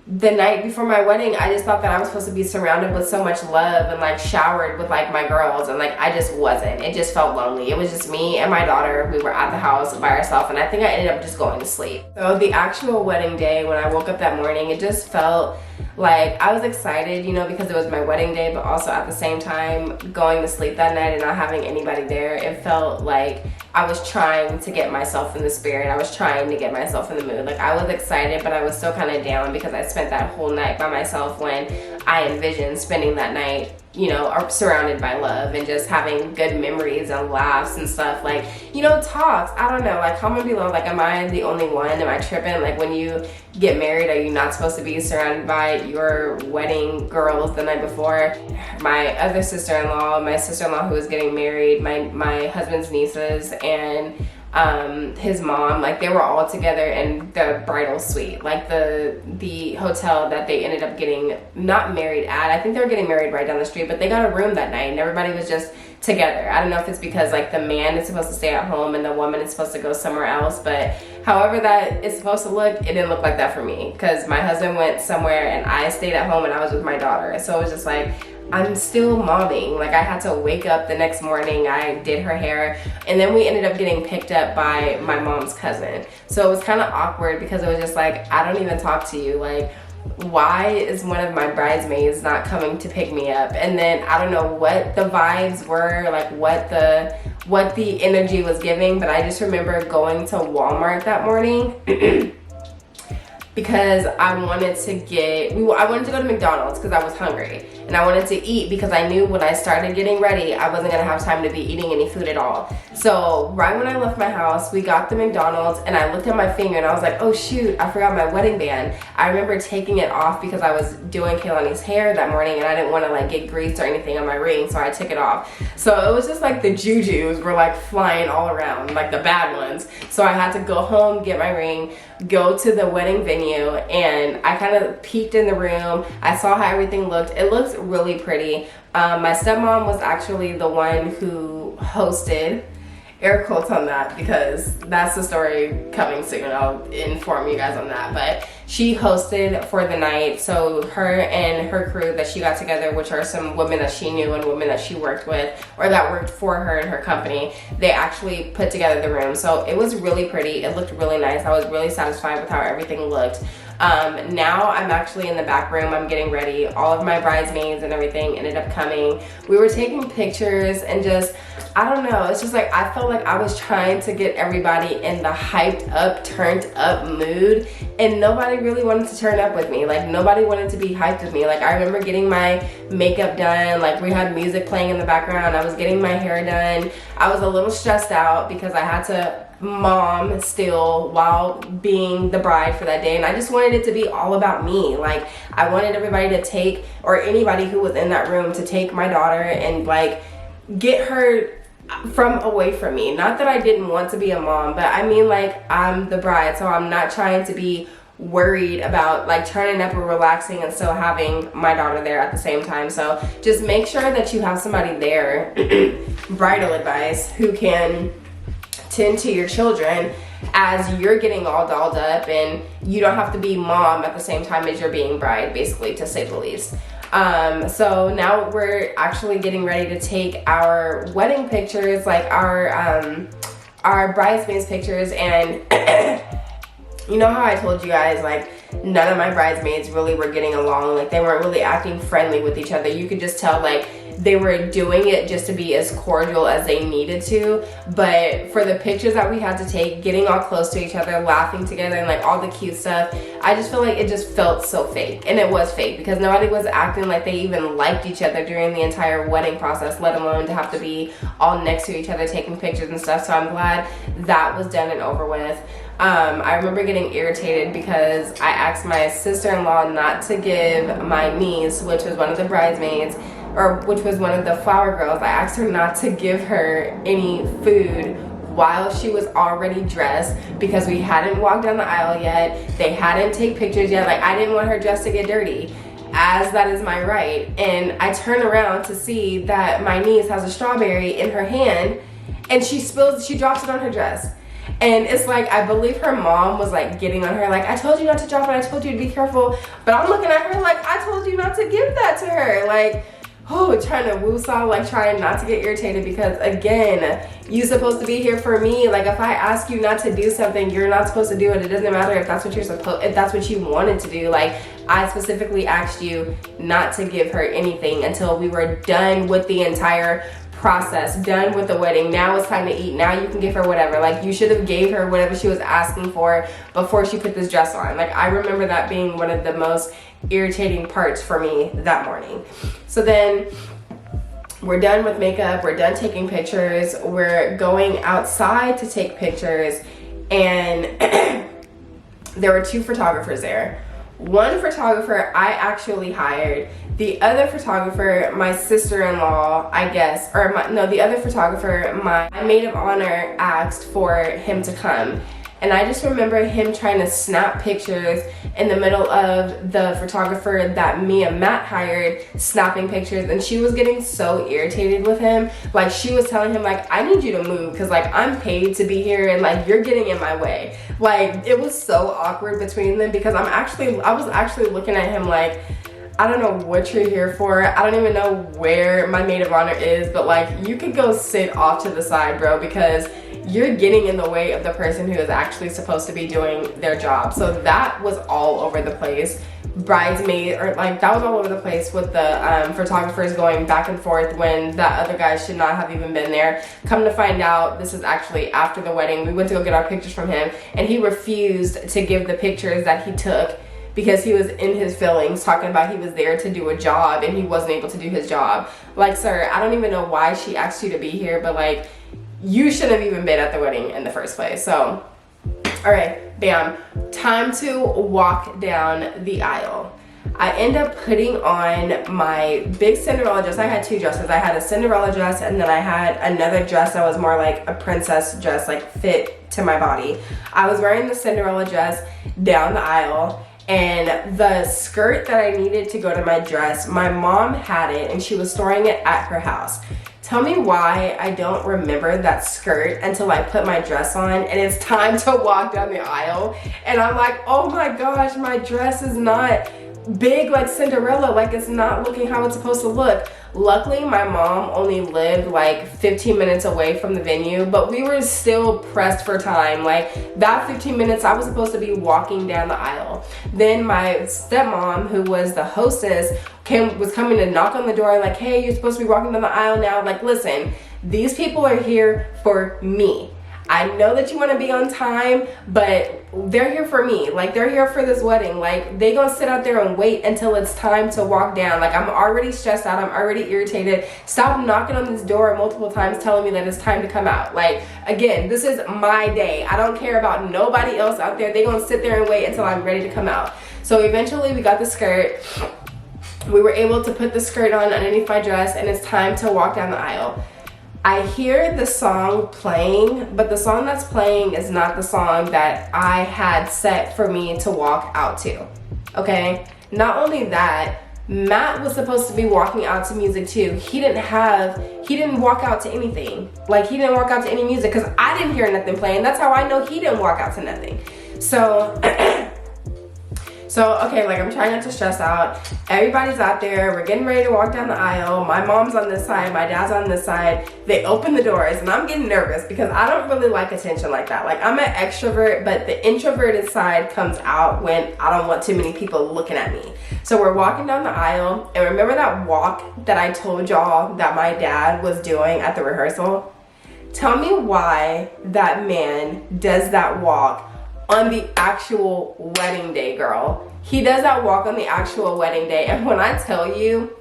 the night before my wedding, I just thought that I was supposed to be surrounded with so much love and like showered with like my girls, and like I just wasn't. It just felt lonely. It was just me and my daughter. We were at the house by ourselves, and I think I ended up just going to sleep. So the actual wedding day, when I woke up that morning, it just felt like I was excited, you know, because it was my wedding day, but also at the same time going to sleep that night and not having anybody there, it felt like I was trying to get myself in the spirit. I was trying to get myself in the mood. Like, I was excited, but I was still kind of down because I spent that whole night by myself when I envisioned spending that night you know, are surrounded by love and just having good memories and laughs and stuff. Like, you know, talks. I don't know, like, comment below, like, am I the only one? Am I tripping? Like, when you get married, are you not supposed to be surrounded by your wedding girls the night before? My other sister-in-law, my sister-in-law who was getting married, my husband's nieces, and his mom, like, they were all together in the bridal suite, like the hotel that they ended up getting not married at. I think they were getting married right down the street, but they got a room that night and everybody was just together. I don't know if it's because, like, the man is supposed to stay at home and the woman is supposed to go somewhere else, but however that is supposed to look, it didn't look like that for me, because my husband went somewhere and I stayed at home and I was with my daughter. So it was just like, I'm still momming. Like, I had to wake up the next morning, I did her hair, and then we ended up getting picked up by my mom's cousin. So it was kind of awkward because it was just like, I don't even talk to you. Like, why is one of my bridesmaids not coming to pick me up? And then I don't know what the vibes were, like what the energy was giving, but I just remember going to Walmart that morning because I wanted to go to McDonald's because I was hungry, and I wanted to eat because I knew when I started getting ready I wasn't gonna have time to be eating any food at all. So right when I left my house, we got the McDonald's and I looked at my finger and I was like, oh shoot, I forgot my wedding band. I remember taking it off because I was doing Kehlani's hair that morning and I didn't want to, like, get grease or anything on my ring, so I took it off. So it was just like the jujus were, like, flying all around, like the bad ones. So I had to go home, get my ring, go to the wedding venue, and I kind of peeked in the room. I saw how everything looked. It looked really pretty. My stepmom was actually the one who hosted, air quotes on that because that's the story coming soon. I'll inform you guys on that. But she hosted for the night. So her and her crew that she got together, which are some women that she knew and women that she worked with or that worked for her in her company, they actually put together the room. So it was really pretty. It looked really nice. I was really satisfied with how everything looked. Now I'm actually in the back room. I'm getting ready. All of my bridesmaids and everything ended up coming. We were taking pictures and just, I don't know, it's just like I felt like I was trying to get everybody in the hyped up, turned up mood, and nobody really wanted to turn up with me. Like, nobody wanted to be hyped with me. Like, I remember getting my makeup done, like, we had music playing in the background. I was getting my hair done. I was a little stressed out because I had to mom still while being the bride for that day, and I just wanted it to be all about me. Like, I wanted everybody to take, or anybody who was in that room, to take my daughter and, like, get her from away from me. Not that I didn't want to be a mom, but I mean, like, I'm the bride, so I'm not trying to be worried about, like, turning up or relaxing and still having my daughter there at the same time. So just make sure that you have somebody there, bridal advice, who can tend to your children as you're getting all dolled up, and you don't have to be mom at the same time as you're being bride, basically, to say the least. So now we're actually getting ready to take our wedding pictures, like our bridesmaids pictures, and you know how I told you guys, like, none of my bridesmaids really were getting along. Like, they weren't really acting friendly with each other. You could just tell, like, they were doing it just to be as cordial as they needed to. But for the pictures that we had to take, getting all close to each other, laughing together, and, like, all the cute stuff, I just feel like it just felt so fake. And it was fake because nobody was acting like they even liked each other during the entire wedding process, let alone to have to be all next to each other taking pictures and stuff. So I'm glad that was done and over with. I remember getting irritated because I asked my sister-in-law not to give my niece, which was one of the bridesmaids, or which was one of the flower girls, I asked her not to give her any food while she was already dressed because we hadn't walked down the aisle yet. They hadn't taken pictures yet. Like, I didn't want her dress to get dirty, as that is my right. And I turn around to see that my niece has a strawberry in her hand and she drops it on her dress. And it's like, I believe her mom was, like, getting on her, like, I told you not to drop it, I told you to be careful. But I'm looking at her like, I told you not to give that to her. Like, oh, trying to woo-saw, like, trying not to get irritated because, again, you're supposed to be here for me. Like, if I ask you not to do something, you're not supposed to do it. It doesn't matter if that's what if that's what you wanted to do. Like, I specifically asked you not to give her anything until we were done with the entire process, done with the wedding. Now it's time to eat. Now you can give her whatever. Like, you should have gave her whatever she was asking for before she put this dress on. Like, I remember that being one of the most irritating parts for me that morning. So then we're done with makeup, we're done taking pictures, we're going outside to take pictures, and there were 2 photographers there. One photographer I actually hired. The other photographer, my sister-in-law, I guess, the other photographer, my maid of honor asked for him to come. And I just remember him trying to snap pictures in the middle of the photographer that me and Matt hired snapping pictures, and she was getting so irritated with him. Like, she was telling him, like, I need you to move because, like, I'm paid to be here and, like, you're getting in my way. Like, it was so awkward between them because I was actually looking at him like, I don't know what you're here for. I don't even know where my maid of honor is, but, like, you could go sit off to the side, bro, because you're getting in the way of the person who is actually supposed to be doing their job. So that was all over the place. Bridesmaid, or like, that was all over the place with the photographers going back and forth when that other guy should not have even been there. Come to find out, this is actually after the wedding. We went to go get our pictures from him, and he refused to give the pictures that he took because he was in his feelings, talking about he was there to do a job and he wasn't able to do his job. Like, sir, I don't even know why she asked you to be here, but, like, you shouldn't have even been at the wedding in the first place. So, all right, bam. Time to walk down the aisle. I end up putting on my big Cinderella dress. I had 2 dresses. I had a Cinderella dress, and then I had another dress that was more like a princess dress, like fit to my body. I was wearing the Cinderella dress down the aisle, and the skirt that I needed to go to my dress, my mom had it and she was storing it at her house. Tell me why I don't remember that skirt until I put my dress on and it's time to walk down the aisle. And I'm like, oh my gosh, my dress is not big like Cinderella, like it's not looking how it's supposed to look. Luckily, my mom only lived like 15 minutes away from the venue, but we were still pressed for time. Like, that 15 minutes, I was supposed to be walking down the aisle. Then my stepmom, who was the hostess, was coming to knock on the door like, hey, you're supposed to be walking down the aisle now. Like, listen, these people are here for me. I know that you want to be on time, but they're here for me. Like, they're here for this wedding. Like, they gonna sit out there and wait until it's time to walk down. Like, I'm already stressed out. I'm already irritated. Stop knocking on this door multiple times telling me that it's time to come out. Like, again, this is my day. I don't care about nobody else out there. They gonna sit there and wait until I'm ready to come out. So eventually we got the skirt. We were able to put the skirt on underneath my dress, and it's time to walk down the aisle. I hear the song playing, but the song that's playing is not the song that I had set for me to walk out to, okay? Not only that, Matt was supposed to be walking out to music too. He didn't walk out to anything. Like, he didn't walk out to any music because I didn't hear nothing playing. That's how I know he didn't walk out to nothing. So, okay, like, I'm trying not to stress out. Everybody's out there. We're getting ready to walk down the aisle. My mom's on this side. My dad's on this side. They open the doors, and I'm getting nervous because I don't really like attention like that. Like, I'm an extrovert, but the introverted side comes out when I don't want too many people looking at me. So we're walking down the aisle, and remember that walk that I told y'all that my dad was doing at the rehearsal? Tell me why that man does that walk on the actual wedding day, girl. He does that walk on the actual wedding day, and when I tell you,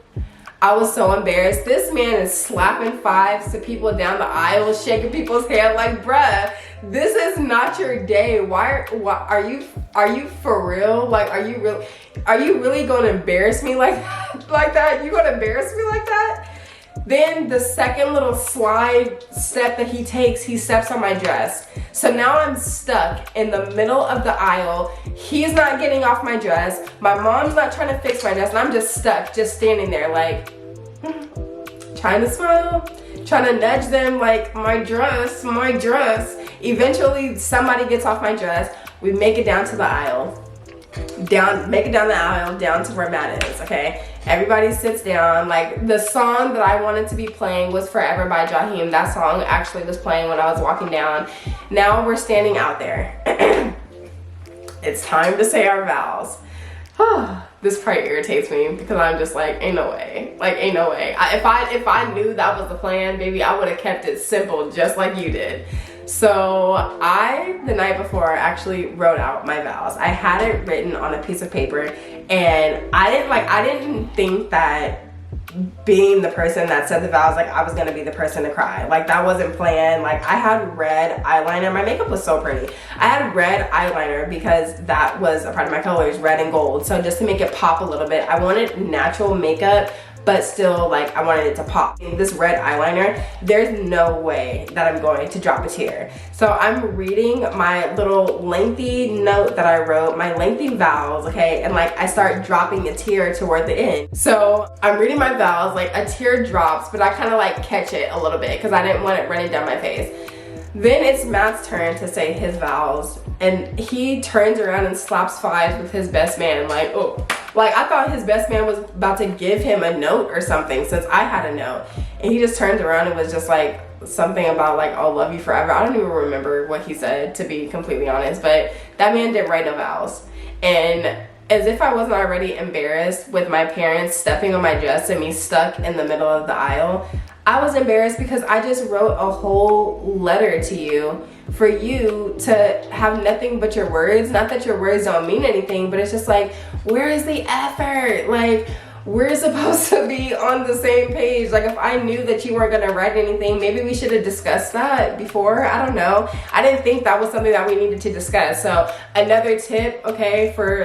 I was so embarrassed. This man is slapping fives to people down the aisle, shaking people's hand like, bruh, this is not your day. Why are you for real? Like, are you really gonna embarrass me like that? You gonna embarrass me like that? Then the second little slide step that he takes, he steps on my dress. So now I'm stuck in the middle of the aisle. He's not getting off my dress. My mom's not trying to fix my dress, and I'm just stuck, just standing there like, trying to smile, trying to nudge them like, my dress. Eventually, somebody gets off my dress. We make it down to the aisle. Make it down the aisle, down to where Matt is, okay? Everybody sits down. Like, the song that I wanted to be playing was Forever by Jaheim. That song actually was playing when I was walking down. Now we're standing out there. It's time to say our vows. This part irritates me because I'm just like, ain't no way. Like, ain't no way. If I knew that was the plan, baby, I would have kept it simple just like you did. So the night before, actually wrote out my vows. I had it written on a piece of paper, and I didn't think that being the person that said the vows, like I was gonna be the person to cry. Like that wasn't planned. Like I had red eyeliner. My makeup was so pretty. I had red eyeliner because that was a part of my colors, red and gold. So just to make it pop a little bit, I wanted natural makeup, but still like I wanted it to pop. This red eyeliner, there's no way that I'm going to drop a tear. So I'm reading my little lengthy note that I wrote, my lengthy vows, okay? And like I start dropping a tear toward the end. So I'm reading my vows, like a tear drops, but I kind of like catch it a little bit because I didn't want it running down my face. Then it's Matt's turn to say his vows, and he turns around and slaps fives with his best man. Like, oh, like I thought his best man was about to give him a note or something since I had a note. And he just turns around and was just like something about like, I'll love you forever. I don't even remember what he said, to be completely honest, but that man didn't write no vows. And as if I wasn't already embarrassed with my parents stepping on my dress and me stuck in the middle of the aisle, I was embarrassed because I just wrote a whole letter to you for you to have nothing but your words. Not that your words don't mean anything, but it's just like, where is the effort? Like, we're supposed to be on the same page. Like if I knew that you weren't gonna write anything, maybe we should have discussed that before. I don't know. I didn't think that was something that we needed to discuss. So another tip, okay, for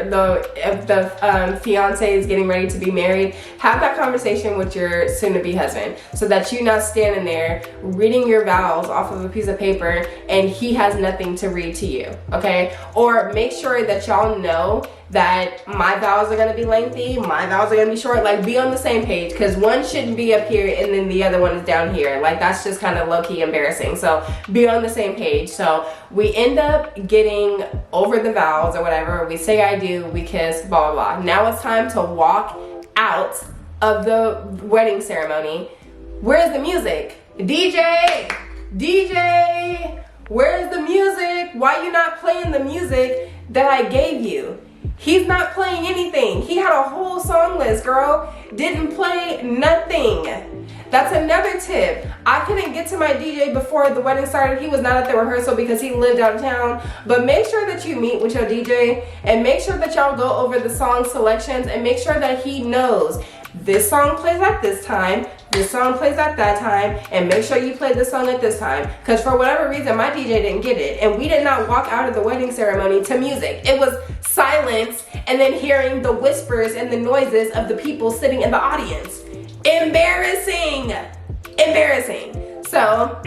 if the fiance is getting ready to be married, have that conversation with your soon-to-be husband so that you're not standing there reading your vows off of a piece of paper and he has nothing to read to you, okay? Or make sure that y'all know that my vows are gonna be lengthy, my vows are gonna be short. Like be on the same page, because one shouldn't be up here and then the other one is down here. Like that's just kind of low-key embarrassing. So be on the same page. So we end up getting over the vows or whatever. We say I do, we kiss, blah, blah, blah. Now it's time to walk out of the wedding ceremony. Where's the music? DJ, where's the music? Why you not playing the music that I gave you? He's not playing anything. He had a whole song list, girl. Didn't play nothing. That's another tip. I couldn't get to my DJ before the wedding started. He was not at the rehearsal because he lived out of town. But make sure that you meet with your DJ and make sure that y'all go over the song selections and make sure that he knows this song plays at this time, this song plays at that time, and make sure you play this song at this time. Because for whatever reason, my DJ didn't get it. And we did not walk out of the wedding ceremony to music. It was silence and then hearing the whispers and the noises of the people sitting in the audience. Embarrassing. Embarrassing. So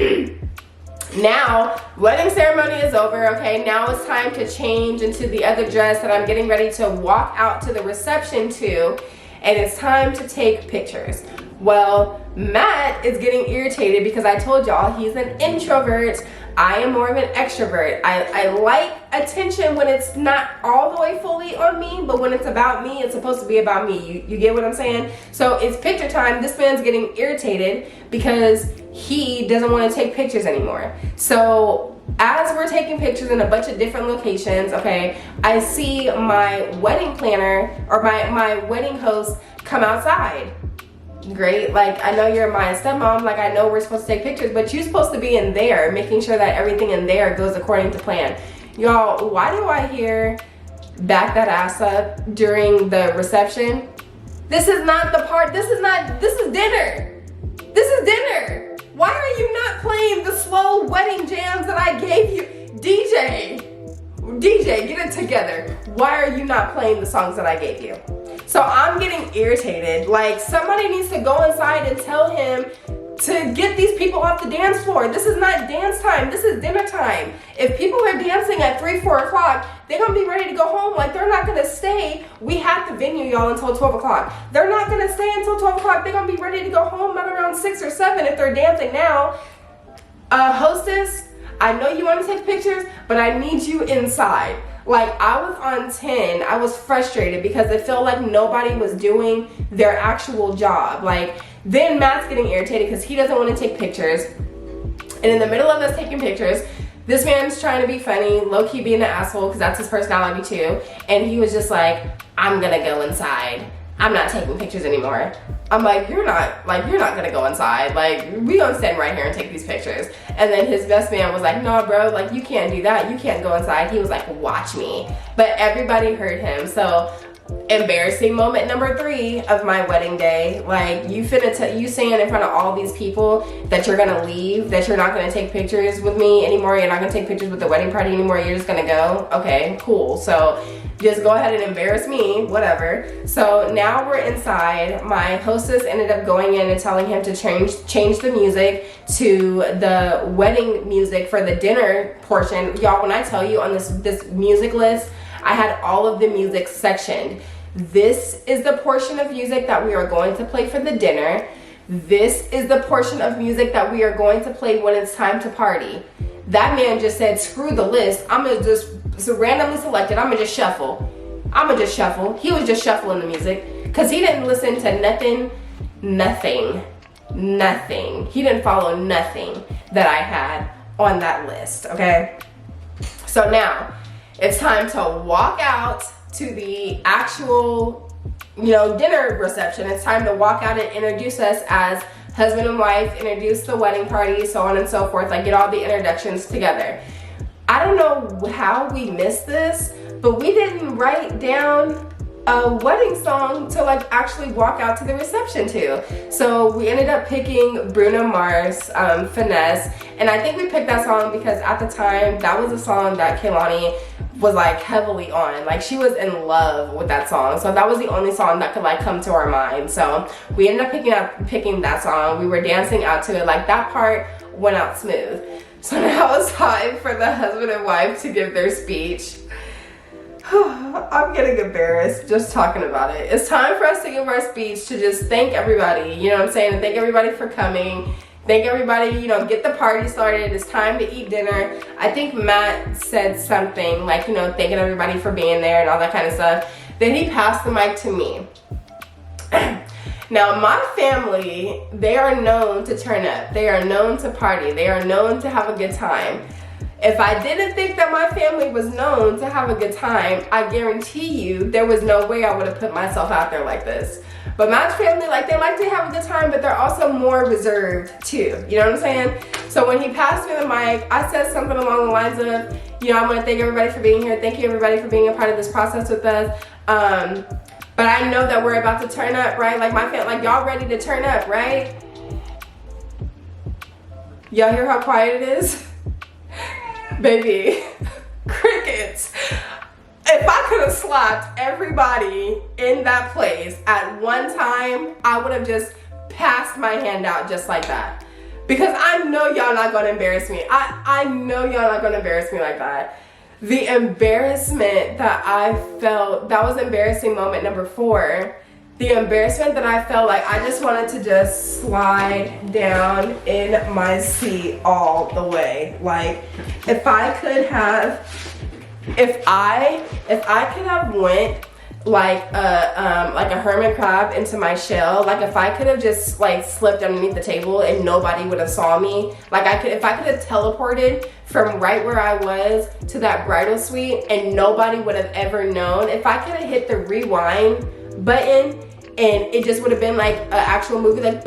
now wedding ceremony is over, okay? Now it's time to change into the other dress that I'm getting ready to walk out to the reception to. And it's time to take pictures. Well, Matt is getting irritated because I told y'all he's an introvert. I am more of an extrovert. I like attention when it's not all the way fully on me, but when it's about me, it's supposed to be about me. You get what I'm saying? So it's picture time. This man's getting irritated because he doesn't want to take pictures anymore. So as we're taking pictures in a bunch of different locations, okay, I see my wedding planner or my wedding host come outside. Great, like I know you're my stepmom, like I know we're supposed to take pictures, but you're supposed to be in there making sure that everything in there goes according to plan. Y'all, why do I hear back that ass up during the reception? This is not the part, this is dinner. This is dinner. Why are you not playing the slow wedding jams that I gave you? DJ, get it together. Why are you not playing the songs that I gave you? So I'm getting irritated. Like somebody needs to go inside and tell him to get these people off the dance floor. This is not dance time, this is dinner time. If people are dancing at 3, 4 o'clock, they're gonna be ready to go home. Like they're not gonna stay. We have the venue, y'all, until 12 o'clock. They're not gonna stay until 12 o'clock. They're gonna be ready to go home at around 6 or 7 if they're dancing now. Hostess, I know you wanna take pictures, but I need you inside. Like I was on 10, I was frustrated because it felt like nobody was doing their actual job. Like then Matt's getting irritated because he doesn't want to take pictures. And in the middle of us taking pictures, this man's trying to be funny, low-key being an asshole because that's his personality too. And he was just like, I'm gonna go inside. I'm not taking pictures anymore. I'm like, you're not gonna go inside. Like, we gonna stand right here and take these pictures. And then his best man was like, no, bro, like, you can't do that. You can't go inside. He was like, watch me. But everybody heard him. So embarrassing moment number 3 of my wedding day. Like, you saying in front of all these people that you're gonna leave, that you're not gonna take pictures with me anymore, you're not gonna take pictures with the wedding party anymore, you're just gonna go? Okay, cool. So just go ahead and embarrass me, whatever. So now we're inside. My hostess ended up going in and telling him to change the music to the wedding music for the dinner portion. Y'all, when I tell you on this music list, I had all of the music sectioned. This is the portion of music that we are going to play for the dinner. This is the portion of music that we are going to play when it's time to party. That man just said, screw the list. I'm gonna just randomly selected. I'm gonna just shuffle. He was just shuffling the music because he didn't listen to nothing. He didn't follow nothing that I had on that list, okay? So now it's time to walk out to the actual, dinner reception. It's time to walk out and introduce us as husband and wife, introduce the wedding party, so on and so forth, like get all the introductions together. I don't know how we missed this, but we didn't write down a wedding song to like actually walk out to the reception to. So we ended up picking Bruno Mars, Finesse, and I think we picked that song because at the time that was a song that 𝐒𝐂𝐑𝐈𝐁𝐄 was like heavily on. Like, she was in love with that song, so that was the only song that could like come to our mind. So we ended up picking that song. We were dancing out to it. Like, that part went out smooth. So now it's time for the husband and wife to give their speech. I'm getting embarrassed just talking about it. It's time for us to give our speech, to just thank everybody, you know what I'm saying? And thank everybody for coming. Thank everybody, get the party started. It's time to eat dinner. I think Matt said something like, thanking everybody for being there and all that kind of stuff. Then he passed the mic to me. Now, my family, they are known to turn up. They are known to party. They are known to have a good time. If I didn't think that my family was known to have a good time, I guarantee you there was no way I would have put myself out there like this. But Matt's family, they like to have a good time, but they're also more reserved too. You know what I'm saying? So when he passed me the mic, I said something along the lines of, I want to thank everybody for being here. Thank you everybody for being a part of this process with us. But I know that we're about to turn up, right? Like, my family, y'all ready to turn up, right? Y'all hear how quiet it is? Baby, crickets. If I could have slapped everybody in that place at one time, I would have just passed my hand out just like that. Because I know y'all not gonna embarrass me. I know y'all not gonna embarrass me like that. The embarrassment that I felt, that was embarrassing moment number 4. The embarrassment that I felt like I just wanted to just slide down in my seat all the way. Like, if I could have went like a hermit crab into my shell, like if I could have just like slipped underneath the table and nobody would have saw me, like if I could have teleported from right where I was to that bridal suite and nobody would have ever known, if I could have hit the rewind button and it just would have been like an actual movie, like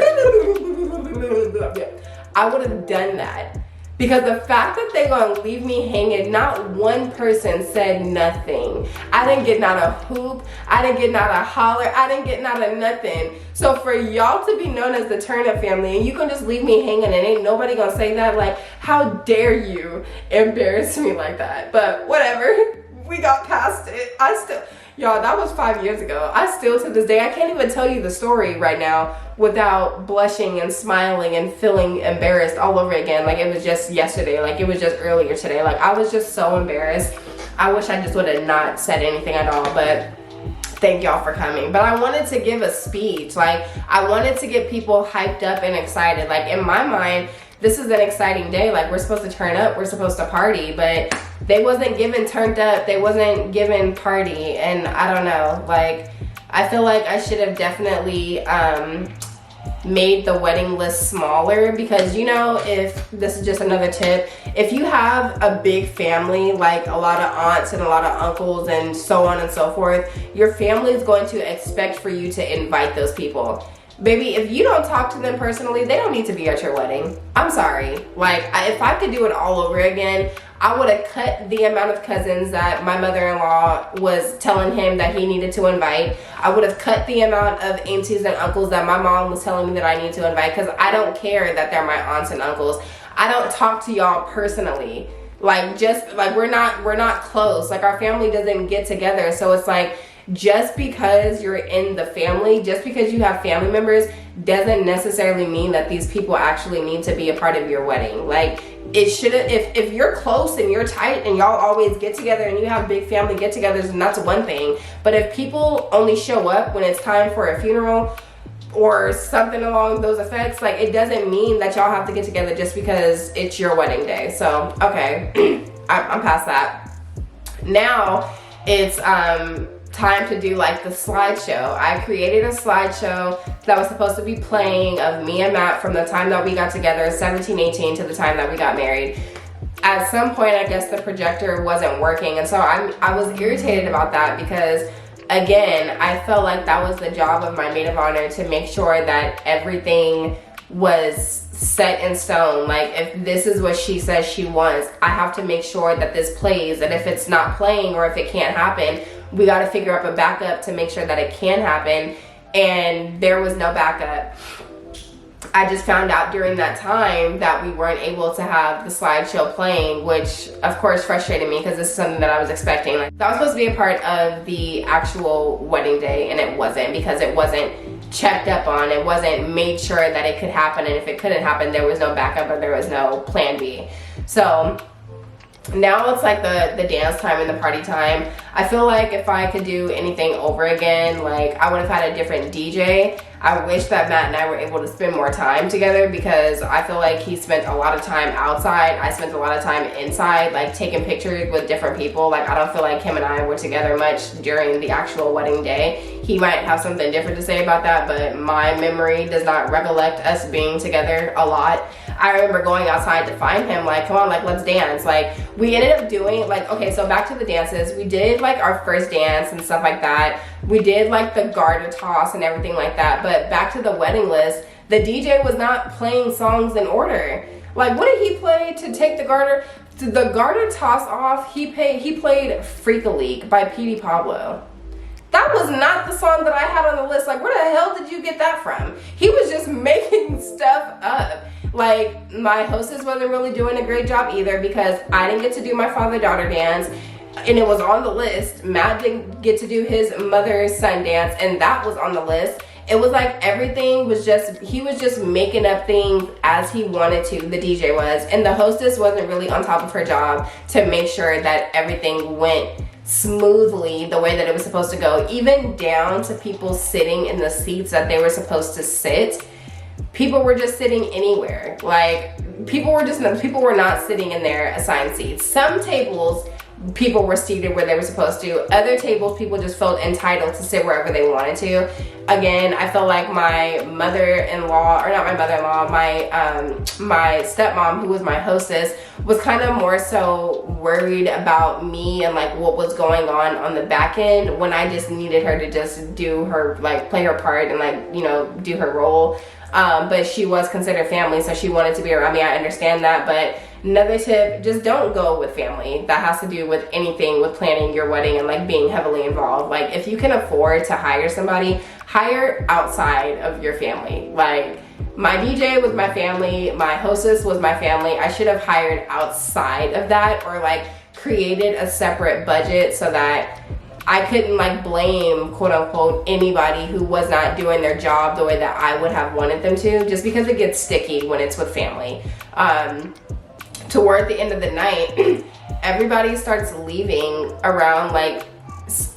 I would have done that. Because the fact that they're gonna leave me hanging, not one person said nothing. I didn't get not a hoop, I didn't get not a holler, I didn't get not a nothing. So for y'all to be known as the Turn Up family and you can just leave me hanging and ain't nobody gonna say that, like, how dare you embarrass me like that? But whatever, we got past it. Y'all, that was 5 years ago. I still, to this day, I can't even tell you the story right now without blushing and smiling and feeling embarrassed all over again. Like, it was just yesterday. Like, it was just earlier today. Like, I was just so embarrassed. I wish I just would have not said anything at all, but thank y'all for coming. But I wanted to give a speech. Like, I wanted to get people hyped up and excited. Like, in my mind, this is an exciting day. Like, we're supposed to turn up, we're supposed to party, but they wasn't given turned up, they wasn't given party, and I don't know, like, I feel like I should have definitely made the wedding list smaller, because if this is just another tip, if you have a big family, like a lot of aunts and a lot of uncles and so on and so forth, your family is going to expect for you to invite those people. Baby, if you don't talk to them personally, they don't need to be at your wedding. I'm sorry. Like, if I could do it all over again, I would have cut the amount of cousins that my mother-in-law was telling him that he needed to invite. I would have cut the amount of aunties and uncles that my mom was telling me that I need to invite, because I don't care that they're my aunts and uncles. I don't talk to y'all personally. Like, just like we're not close. Like, our family doesn't get together. So it's like, just because you're in the family, just because you have family members, doesn't necessarily mean that these people actually need to be a part of your wedding. Like, it shouldn't. If you're close and you're tight and y'all always get together and you have big family get-togethers, and that's one thing. But if people only show up when it's time for a funeral or something along those effects, like, it doesn't mean that y'all have to get together just because it's your wedding day. So, okay, I'm past that. Now it's time to do like the slideshow. I created a slideshow that was supposed to be playing of me and Matt from the time that we got together, 17, 18, to the time that we got married. At some point, I guess the projector wasn't working, and so I was irritated about that, because again, I felt like that was the job of my maid of honor, to make sure that everything was set in stone. Like, if this is what she says she wants, I have to make sure that this plays, and if it's not playing or if it can't happen, we got to figure out a backup to make sure that it can happen. And there was no backup. I just found out during that time that we weren't able to have the slideshow playing, which of course frustrated me, because this is something that I was expecting. Like, that was supposed to be a part of the actual wedding day, and it wasn't, because it wasn't checked up on. It wasn't made sure that it could happen, and if it couldn't happen, there was no backup or there was no plan B. So now it's like the dance time and the party time. I feel like if I could do anything over again, like, I would have had a different DJ. I wish that Matt and I were able to spend more time together, because I feel like he spent a lot of time outside. I spent a lot of time inside, like taking pictures with different people. Like, I don't feel like him and I were together much during the actual wedding day. He might have something different to say about that, but my memory does not recollect us being together a lot. I remember going outside to find him, like, come on, like, let's dance. Like, we ended up doing, like, okay, so back to the dances. We did, like, our first dance and stuff like that. We did, like, the garter toss and everything like that. But back to the wedding list, the DJ was not playing songs in order. Like, what did he play to take the garter toss off? He played Freak a Leak by P.D. Pablo. That was not the song that I had on the list. Like, where the hell did you get that from? He was just making stuff up. Like, my hostess wasn't really doing a great job either, because I didn't get to do my father-daughter dance, and it was on the list. Matt didn't get to do his mother-son dance, and that was on the list. It was like everything was just, he was just making up things as he wanted to, the DJ was, and the hostess wasn't really on top of her job to make sure that everything went smoothly the way that it was supposed to go, even down to people sitting in the seats that they were supposed to sit. People were just sitting anywhere. Like, people were not sitting in their assigned seats. Some tables, people were seated where they were supposed to. Other tables, people just felt entitled to sit wherever they wanted to. Again, I felt like my mother-in-law, or not my mother-in-law, my stepmom, who was my hostess, was kind of more so worried about me and like what was going on the back end, when I just needed her to just do her, like, play her part and, like, you know, do her role. But she was considered family, so she wanted to be around me. I understand that, but another tip, just don't go with family. That has to do with anything with planning your wedding and, like, being heavily involved. Like, if you can afford to hire somebody, hire outside of your family. Like, my DJ was my family, my hostess was my family. I should have hired outside of that, or like created a separate budget so that I couldn't, like, blame, quote unquote, anybody who was not doing their job the way that I would have wanted them to, just because it gets sticky when it's with family. Toward the end of the night, everybody starts leaving around like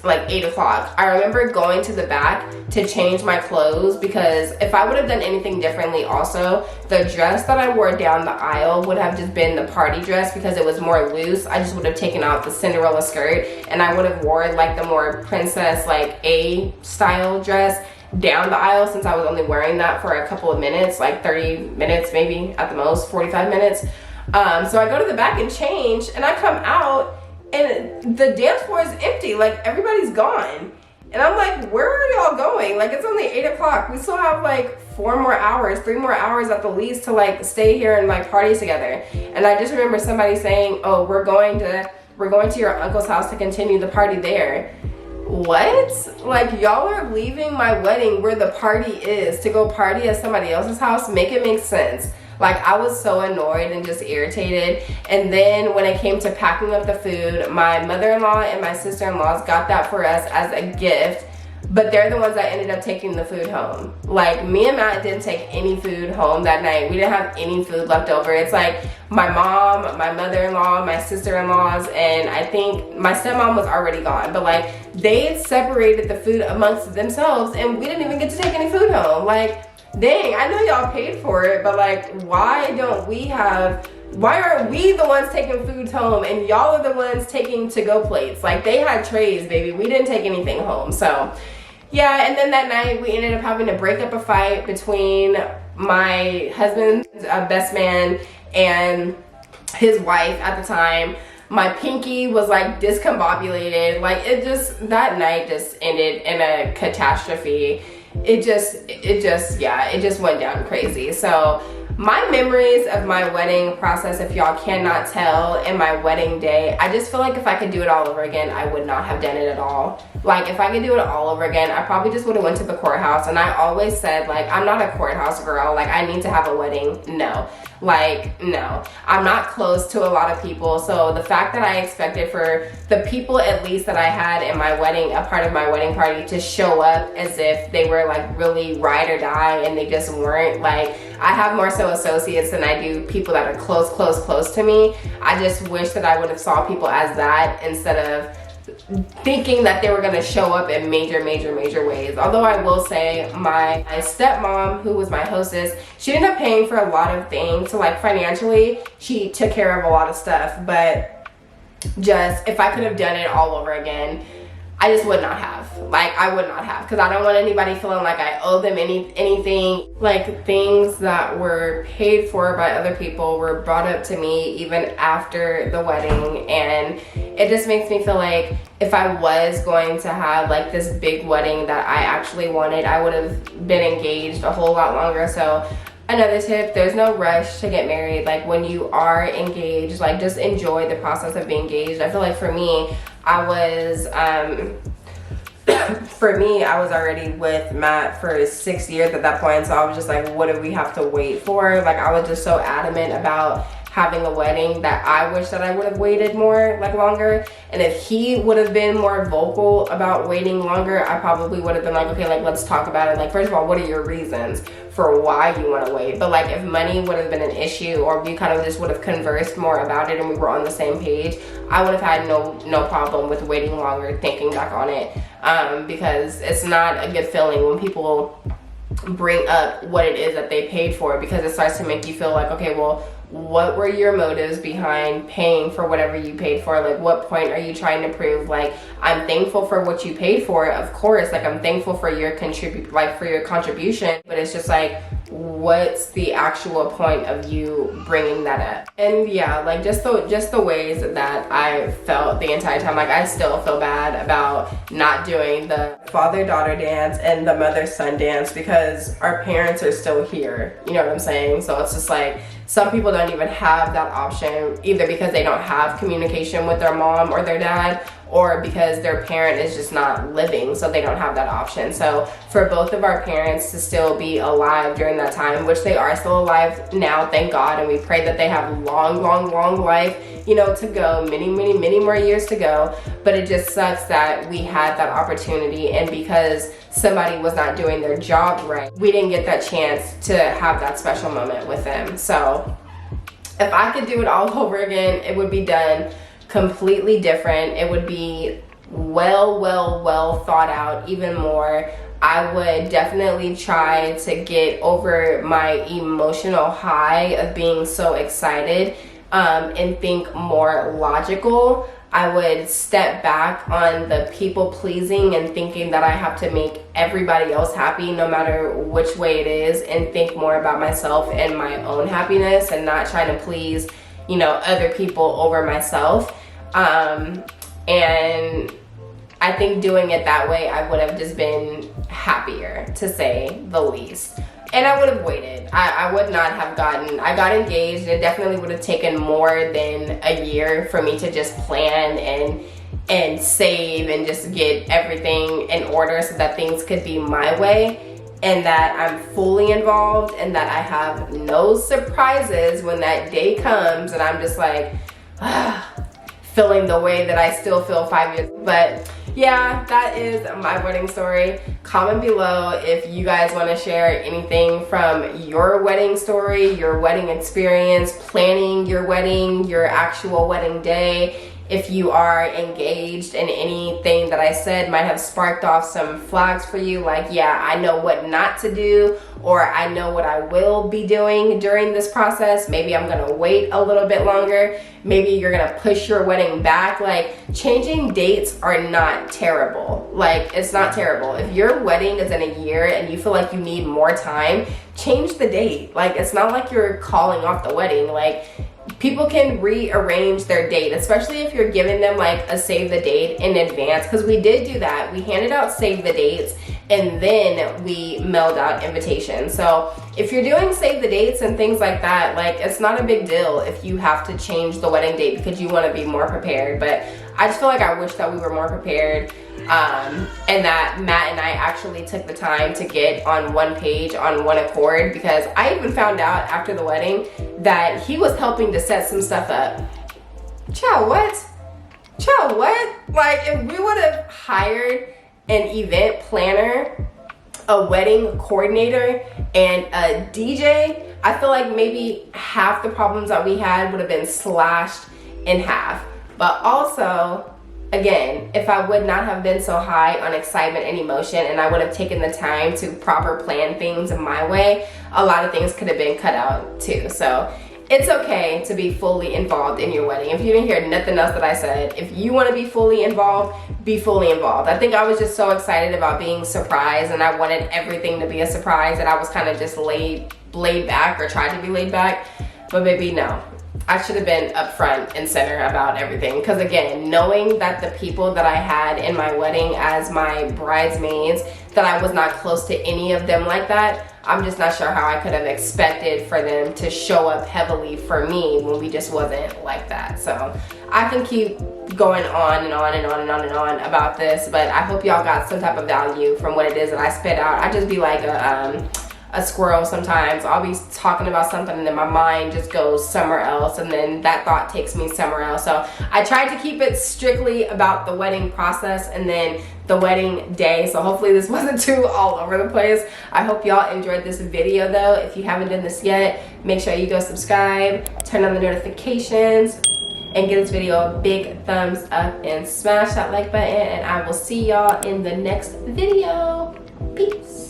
8 o'clock. I remember going to the back to change my clothes, because if I would have done anything differently also, the dress that I wore down the aisle would have just been the party dress, because it was more loose. I just would have taken out the Cinderella skirt, and I would have worn like the more princess, like A style dress down the aisle, since I was only wearing that for a couple of minutes, like 30 minutes maybe at the most, 45 minutes. So I go to the back and change, and I come out and the dance floor is empty. Like, everybody's gone. And I'm like, where are y'all going? Like, it's only 8 o'clock. We still have like 4 more hours, 3 more hours at the least to like stay here and like party together. And I just remember somebody saying, oh, we're going to your uncle's house to continue the party there. What? Like, y'all are leaving my wedding where the party is to go party at somebody else's house? Make it make sense. Like, I was so annoyed and just irritated. And then when it came to packing up the food, my mother-in-law and my sister-in-laws got that for us as a gift, but they're the ones that ended up taking the food home. Like, me and Matt didn't take any food home that night. We didn't have any food left over. It's like my mom, my mother-in-law, my sister-in-laws, and I think my stepmom was already gone, but like, they had separated the food amongst themselves and we didn't even get to take any food home. Like, dang, I know y'all paid for it, but like, why aren't we the ones taking food home and y'all are the ones taking to-go plates? Like, they had trays, baby. We didn't take anything home. So yeah, and then that night we ended up having to break up a fight between my husband's best man and his wife at the time. My pinky was like discombobulated. Like, that night just ended in a catastrophe. It just went down crazy. So my memories of my wedding process, if y'all cannot tell, and my wedding day, I just feel like if I could do it all over again, I would not have done it at all. Like, if I could do it all over again, I probably just would have went to the courthouse. And I always said, like, I'm not a courthouse girl. Like, I need to have a wedding. No. Like, no. I'm not close to a lot of people. So the fact that I expected for the people, at least that I had in my wedding, a part of my wedding party, to show up as if they were like really ride or die, and they just weren't. Like, I have more so associates than I do people that are close to me. I just wish that I would have saw people as that instead of thinking that they were going to show up in major ways. Although I will say my stepmom, who was my hostess, she ended up paying for a lot of things. So like, financially, she took care of a lot of stuff, but just, if I could have done it all over again, I just would not have. Like, I would not have, because I don't want anybody feeling like I owe them anything. Like, things that were paid for by other people were brought up to me even after the wedding, and it just makes me feel like if I was going to have like this big wedding that I actually wanted, I would have been engaged a whole lot longer. So another tip, there's no rush to get married. Like, when you are engaged, like, just enjoy the process of being engaged. I feel like for me, I was already with Matt for 6 years at that point, so I was just like, what do we have to wait for? Like, I was just so adamant about having a wedding that I wish that I would have waited more, like, longer. And if he would have been more vocal about waiting longer, I probably would have been like, okay, like, let's talk about it. Like, first of all, what are your reasons for why you want to wait? But like, if money would have been an issue, or we kind of just would have conversed more about it and we were on the same page, I would have had no problem with waiting longer, thinking back on it, because it's not a good feeling when people bring up what it is that they paid for, because it starts to make you feel like, okay, well, what were your motives behind paying for whatever you paid for? Like, what point are you trying to prove? Like, I'm thankful for what you paid for, of course. Like, I'm thankful for your contribution, but it's just like, what's the actual point of you bringing that up? And yeah, like, just the ways that I felt the entire time. Like, I still feel bad about not doing the father-daughter dance and the mother-son dance because our parents are still here. You know what I'm saying? So it's just like, some people don't even have that option, either because they don't have communication with their mom or their dad, or because their parent is just not living, so they don't have that option. So for both of our parents to still be alive during that time, which they are still alive now, thank God, and we pray that they have long life, you know, to go, many more years to go. But it just sucks that we had that opportunity, and because somebody was not doing their job right, we didn't get that chance to have that special moment with them. So if I could do it all over again, it would be done completely different. It would be well thought out even more. I would definitely try to get over my emotional high of being so excited, and think more logical. I would step back on the people pleasing and thinking that I have to make everybody else happy no matter which way it is, and think more about myself and my own happiness, and not trying to please, you know, other people over myself. And I think doing it that way, I would have just been happier, to say the least. And I would have waited. I would not have I got engaged. It definitely would have taken more than a year for me to just plan and save and just get everything in order so that things could be my way, and that I'm fully involved, and that I have no surprises when that day comes and I'm just like, feeling the way that I still feel 5 years. But yeah, that is my wedding story. Comment below if you guys want to share anything from your wedding story, your wedding experience, planning your wedding, your actual wedding day. If you are engaged and anything that I said might have sparked off some flags for you, like, yeah, I know what not to do, or I know what I will be doing during this process. Maybe I'm gonna wait a little bit longer. Maybe you're gonna push your wedding back. Like, changing dates are not terrible. Like, it's not terrible. If your wedding is in a year and you feel like you need more time, change the date. Like, it's not like you're calling off the wedding. Like, people can rearrange their date, especially if you're giving them like a save the date in advance, because we did do that. We handed out save the dates and then we mailed out invitations. So if you're doing save the dates and things like that, like, it's not a big deal if you have to change the wedding date because you want to be more prepared. But I just feel like I wish that we were more prepared, and that Matt and I actually took the time to get on one page, on one accord, because I even found out after the wedding that he was helping to set some stuff up. Child, what? Child, what? Like, if we would have hired an event planner, a wedding coordinator, and a DJ, I feel like maybe half the problems that we had would have been slashed in half. But also, again, if I would not have been so high on excitement and emotion, and I would have taken the time to proper plan things my way, a lot of things could have been cut out too. So it's okay to be fully involved in your wedding. If you didn't hear nothing else that I said, if you want to be fully involved, be fully involved. I think I was just so excited about being surprised, and I wanted everything to be a surprise, that I was kind of just laid back, or tried to be laid back. But baby, no. I should have been upfront and center about everything. Because again, knowing that the people that I had in my wedding as my bridesmaids, that I was not close to any of them like that, I'm just not sure how I could have expected for them to show up heavily for me when we just wasn't like that. So I can keep going on and on and on and on and on about this, but I hope y'all got some type of value from what it is that I spit out. I just be like a squirrel sometimes. I'll be talking about something and then my mind just goes somewhere else, and then that thought takes me somewhere else. So I tried to keep it strictly about the wedding process and then the wedding day. So hopefully this wasn't too all over the place. I hope y'all enjoyed this video though. If you haven't done this yet, make sure you go subscribe, turn on the notifications, and give this video a big thumbs up and smash that like button, and I will see y'all in the next video. Peace.